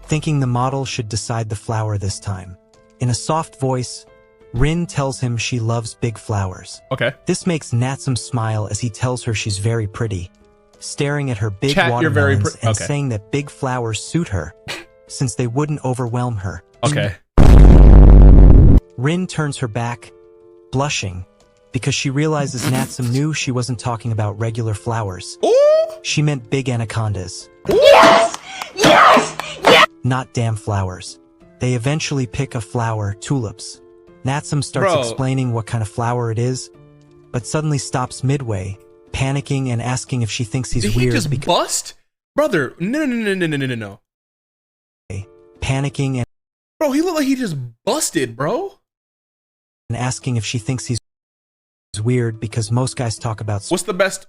thinking the model should decide the flower this time. In a soft voice, Rin tells him she loves big flowers. Okay. This makes Natsum smile as he tells her she's very pretty, staring at her big Chat, you're very watermelons and okay. saying that big flowers suit her, since they wouldn't overwhelm her. Okay. Rin turns her back, blushing, because she realizes Natsum knew she wasn't talking about regular flowers. She meant big anacondas. Yes! Yes! Yes! Not damn flowers. They eventually pick a flower, tulips. Natsum starts Bro. explaining what kind of flower it is, but suddenly stops midway, panicking and asking if she thinks he's Did he weird just because bust? Brother, no. panicking and Bro, he looked like he just busted, bro. asking if she thinks he's weird because most guys talk about What's the best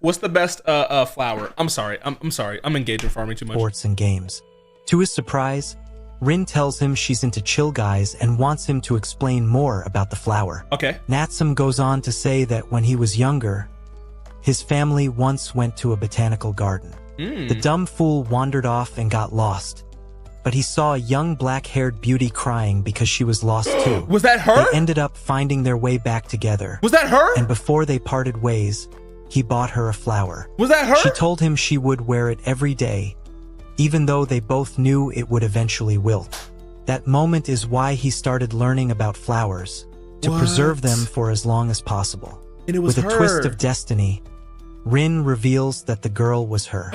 flower? I'm sorry. I'm sorry. I'm engaged in farming too much. sports and games. To his surprise, Rin tells him she's into chill guys and wants him to explain more about the flower. Okay. Natsum goes on to say that when he was younger, his family once went to a botanical garden. The dumb fool wandered off and got lost. but he saw a young black-haired beauty crying because she was lost too. Was that her? They ended up finding their way back together. Was that her? And before they parted ways, he bought her a flower. Was that her? She told him she would wear it every day, even though they both knew it would eventually wilt. That moment is why he started learning about flowers, to preserve them for as long as possible. And it was With a twist of destiny, Rin reveals that the girl was her.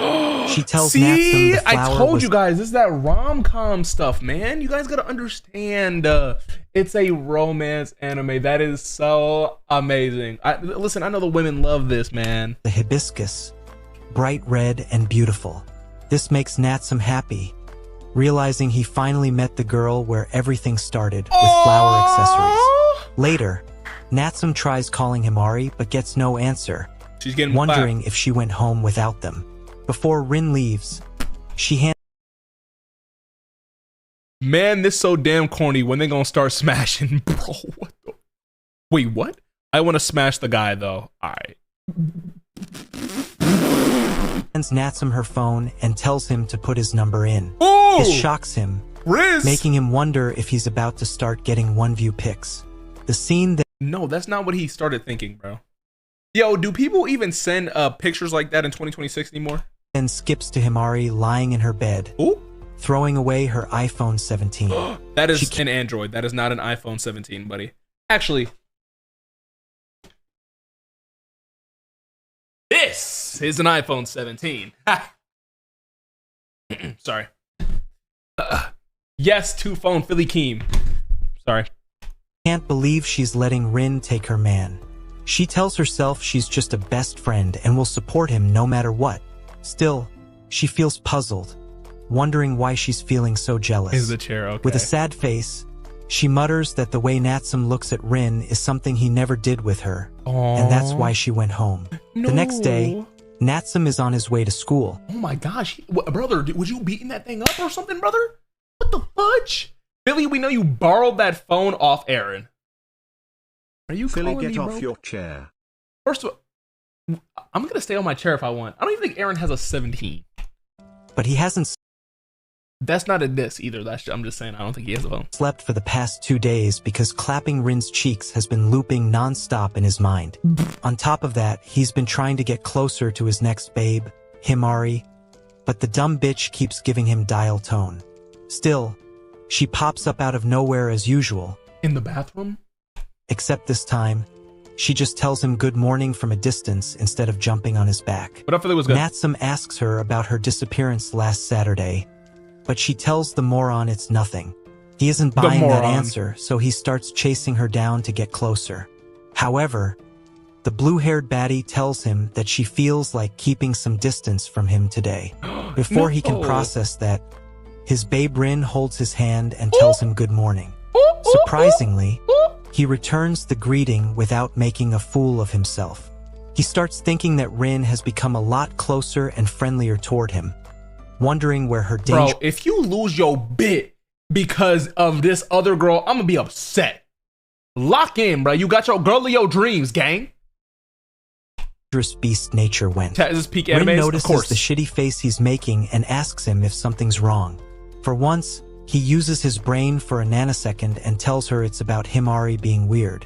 She tells Natsun the flower I told was you guys, this is that rom-com stuff, man. You guys gotta understand. It's a romance anime. That is so amazing. Listen, I know the women love this, man. the hibiscus, bright red and beautiful. This makes Natsun happy, realizing he finally met the girl where everything started with flower accessories. Later, Natsun tries calling Himari but gets no answer, She's getting wondering if she went home without them. Before Rin leaves, she hands Man, this so damn corny. When they gonna start smashing, bro? What the? Wait, what? I want to smash the guy though. All right. Natsun her phone and tells him to put his number in. Ooh! This shocks him, Riz! making him wonder if he's about to start getting one-view pics. The scene that No, that's not what he started thinking, bro. Yo, do people even send pictures like that in 2026 anymore? then skips to Himari lying in her bed, throwing away her iPhone 17. That is an Android. That is not an iPhone 17, buddy. Actually, this is an iPhone 17. Sorry. Yes, two phone Philly Keem. Sorry. Can't believe she's letting Rin take her man. She tells herself she's just a best friend and will support him no matter what. Still, she feels puzzled, wondering why she's feeling so jealous. Is the chair okay? With a sad face, she mutters that the way Natsun looks at Rin is something he never did with her, and that's why she went home. The next day, Natsun is on his way to school. Oh my gosh. Brother, was you beating that thing up or something, brother? What the fudge? Billy, we know you borrowed that phone off Aaron. Are you Philly, calling get me, off bro? your chair. First of all, I'm going to stay on my chair if I want. I don't even think Aaron has a 17. But he hasn't That's not a diss either. I'm just saying I don't think he has a phone. slept for the past 2 days because clapping Rin's cheeks has been looping non-stop in his mind. On top of that, he's been trying to get closer to his next babe, Himari, but the dumb bitch keeps giving him dial tone. Still, she pops up out of nowhere as usual. In the bathroom? Except this time, she just tells him good morning from a distance instead of jumping on his back. But I feel it was good. Natsun asks her about her disappearance last Saturday, but she tells the moron it's nothing. He isn't buying that answer, so he starts chasing her down to get closer. However, the blue-haired baddie tells him that she feels like keeping some distance from him today. Before he can process that, his babe Rin holds his hand and tells him good morning. Surprisingly, he returns the greeting without making a fool of himself. He starts thinking that Rin has become a lot closer and friendlier toward him, wondering where her danger. Bro, if you lose your bit because of this other girl, I'm gonna be upset. Lock in, bro. You got your girl of your dreams, gang. Dangerous beast nature went. Is this peak Rin animes? notices Of course. the shitty face he's making and asks him if something's wrong. For once, he uses his brain for a nanosecond and tells her it's about Himari being weird.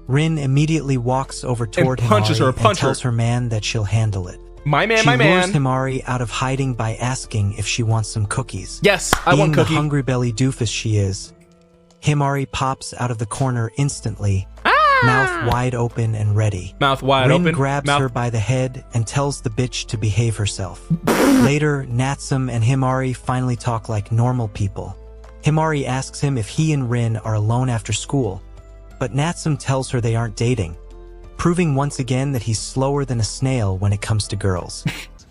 Rin immediately walks over toward punches Himari her, and tells her man that she'll handle it. My man, She my man. lures Himari out of hiding by asking if she wants some cookies. Yes, I want Being cookie. the hungry belly doofus she is, Himari pops out of the corner instantly, mouth wide open and ready. Mouth wide Rin open. grabs Mouth- her by the head and tells the bitch to behave herself. Later, Natsun and Himari finally talk like normal people. Himari asks him if he and Rin are alone after school, but Natsun tells her they aren't dating, proving once again that he's slower than a snail when it comes to girls.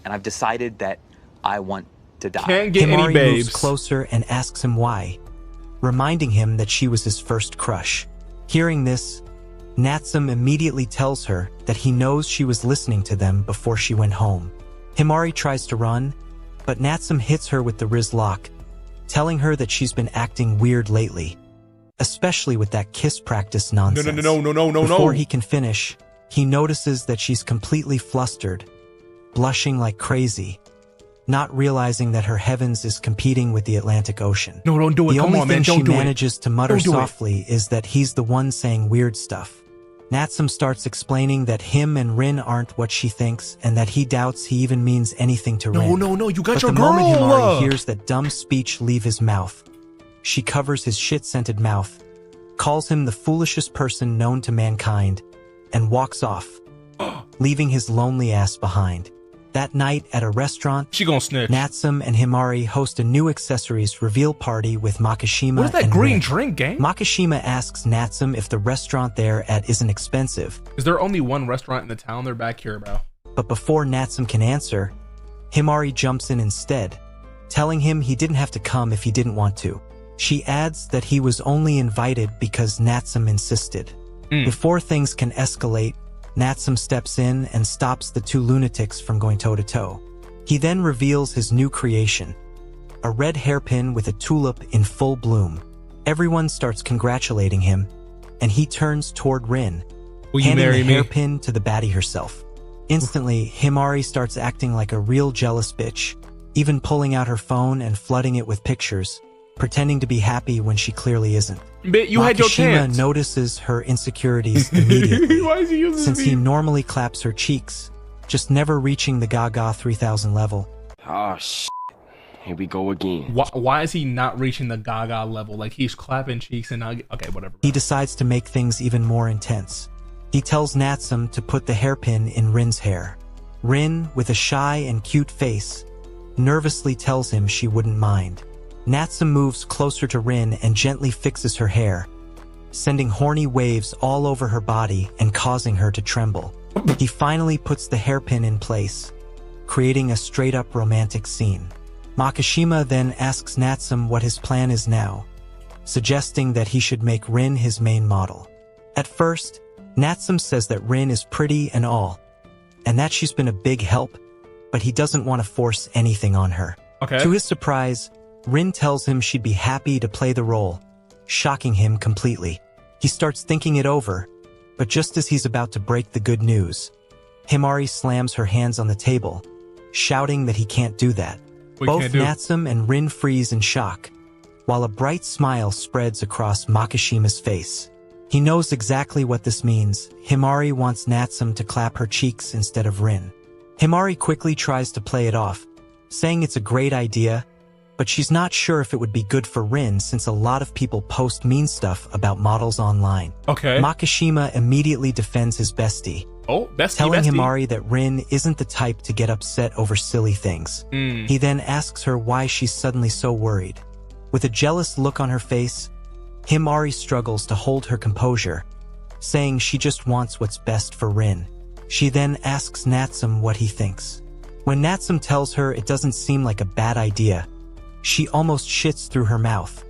And I've decided that I want to die. Can't get any Himari babes. moves closer and asks him why, reminding him that she was his first crush. Hearing this, Natsun immediately tells her that he knows she was listening to them before she went home. Himari tries to run, but Natsun hits her with the Riz lock, telling her that she's been acting weird lately, especially with that kiss practice nonsense. No. Before he can finish, he notices that she's completely flustered, blushing like crazy. not realizing that her heavens is competing with the Atlantic Ocean. No, don't do it. The Come only on, thing man. she Don't do it. manages to mutter Don't do it. softly is that he's the one saying weird stuff. Natsum starts explaining that him and Rin aren't what she thinks and that he doubts he even means anything to Rin. No, you got But your the girl. moment Himari hears that dumb speech leave his mouth, she covers his shit-scented mouth, calls him the foolishest person known to mankind, and walks off, leaving his lonely ass behind. That night at a restaurant, she gonna snitch. Natsum and Himari host a new accessories reveal party with Makishima. What is that and green Rin. drink, gang? Makishima asks Natsum if the restaurant they're at isn't expensive. Is there only one restaurant in the town? They're back here, bro. But before Natsum can answer, Himari jumps in instead, telling him he didn't have to come if he didn't want to. She adds that he was only invited because Natsum insisted. Before things can escalate, Natsum steps in and stops the two lunatics from going toe-to-toe. He then reveals his new creation, a red hairpin with a tulip in full bloom. Everyone starts congratulating him, and he turns toward Rin, Will you handing marry the me? hairpin to the baddie herself. Instantly, Himari starts acting like a real jealous bitch, even pulling out her phone and flooding it with pictures, pretending to be happy when she clearly isn't. But you had your chance. Makishima notices her insecurities immediately, Why is he using since he me? normally claps her cheeks, just never reaching the Gaga 3000 level. Oh, shit. Here we go again. Why is he not reaching the Gaga level? Like, he's clapping cheeks and not... Okay, whatever. He decides to make things even more intense. He tells Natsum to put the hairpin in Rin's hair. Rin, with a shy and cute face, nervously tells him she wouldn't mind. Natsum moves closer to Rin and gently fixes her hair, sending horny waves all over her body and causing her to tremble. He finally puts the hairpin in place, creating a straight-up romantic scene. Makishima then asks Natsum what his plan is now, suggesting that he should make Rin his main model. At first, Natsum says that Rin is pretty and all, and that she's been a big help, but he doesn't want to force anything on her. Okay. To his surprise, Rin tells him she'd be happy to play the role, shocking him completely. He starts thinking it over, but just as he's about to break the good news, Himari slams her hands on the table, shouting that he can't do that. Both Natsum and Rin freeze in shock, while a bright smile spreads across Makishima's face. He knows exactly what this means. Himari wants Natsum to clap her cheeks instead of Rin. Himari quickly tries to play it off, saying it's a great idea, but she's not sure if it would be good for Rin since a lot of people post mean stuff about models online. Okay. Makishima immediately defends his bestie, telling Himari that Rin isn't the type to get upset over silly things. He then asks her why she's suddenly so worried. With a jealous look on her face, Himari struggles to hold her composure, saying she just wants what's best for Rin. She then asks Natsum what he thinks. When Natsum tells her it doesn't seem like a bad idea, she almost shits through her mouth.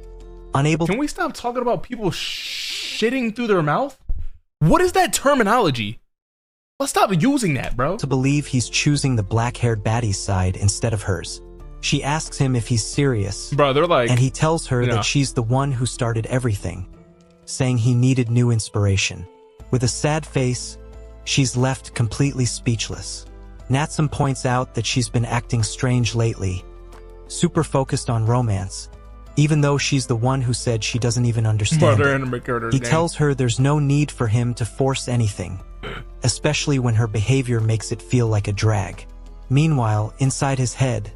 Unable Can we stop talking about people shitting through their mouth? What is that terminology? Let's stop using that, bro. to believe he's choosing the black-haired baddie's side instead of hers. She asks him if he's serious, Bro, they're like... and he tells her No. that she's the one who started everything, saying he needed new inspiration. With a sad face, she's left completely speechless. Natsum points out that she's been acting strange lately, super focused on romance, even though she's the one who said she doesn't even understand Bro, they're it. in the McCurder's He game. tells her there's no need for him to force anything, especially when her behavior makes it feel like a drag. Meanwhile, inside his head,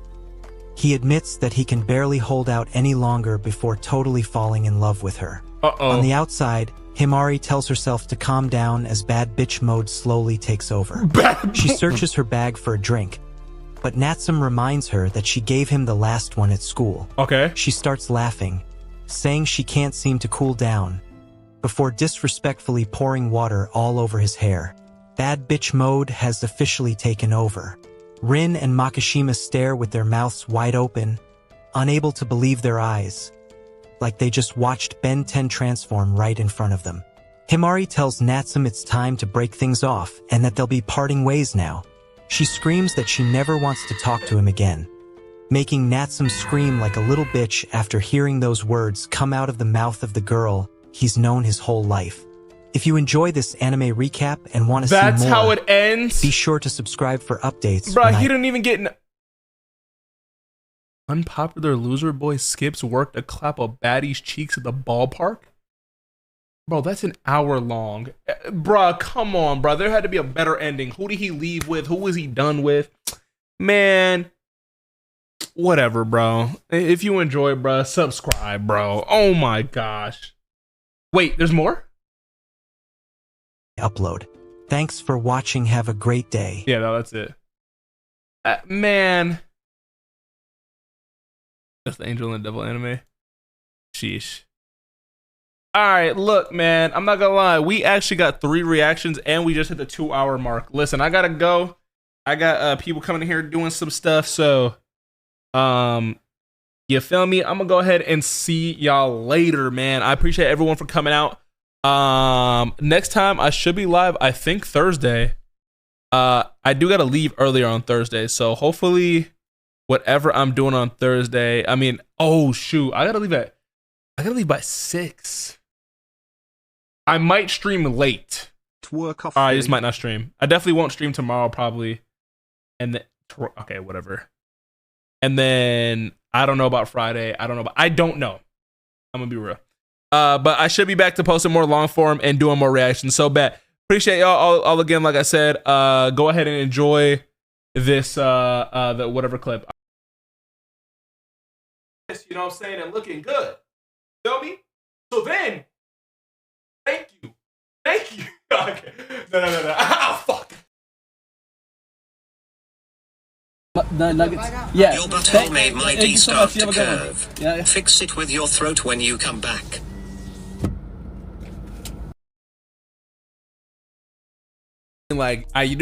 he admits that he can barely hold out any longer before totally falling in love with her. On the outside, Himari tells herself to calm down as bad bitch mode slowly takes over. She searches her bag for a drink, but Natsum reminds her that she gave him the last one at school. Okay. She starts laughing, saying she can't seem to cool down, before disrespectfully pouring water all over his hair. Bad bitch mode has officially taken over. Rin and Makishima stare with their mouths wide open, unable to believe their eyes, like they just watched Ben 10 transform right in front of them. Himari tells Natsum it's time to break things off and that they'll be parting ways now. She screams that she never wants to talk to him again, making Natsum scream like a little bitch after hearing those words come out of the mouth of the girl he's known his whole life. If you enjoy this anime recap and want to see more, That's how it ends? be sure to subscribe for updates. Bro, when he I didn't even get... Unpopular loser boy skips work to clap a baddie's cheeks at the ballpark? Bro, that's an hour long. Bruh, come on, bro. There had to be a better ending. Who did he leave with? Who was he done with? Man, whatever, bro. If you enjoy, bro, subscribe, bro. Oh my gosh. Wait, there's more? Upload. Thanks for watching. Have a great day. Yeah, no, that's it. Man. That's the Angel and the Devil anime. Sheesh. Alright, look, man. I'm not gonna lie. We actually got 3 reactions and we just hit the 2-hour mark. Listen, I gotta go. I got people coming in here doing some stuff, so you feel me? I'm gonna go ahead and see y'all later, man. I appreciate everyone for coming out. Next time I should be live, I think Thursday. I do gotta leave earlier on Thursday, so hopefully whatever I'm doing on Thursday, I mean, oh shoot, I gotta leave by 6. I might stream late. I just might not stream. I definitely won't stream tomorrow, probably. And then, okay, whatever. And then I don't know about Friday. I don't know. I'm gonna be real. But I should be back to posting more long form and doing more reactions. So bet. Appreciate y'all all again. Like I said, go ahead and enjoy this the whatever clip. You know what I'm saying? And looking good. Feel me? So then, thank you. Okay. No. Oh, fuck. The nuggets. Yeah. Your butthole made my D start to curve. curve. Yeah. Fix it with your throat when you come back. Like, you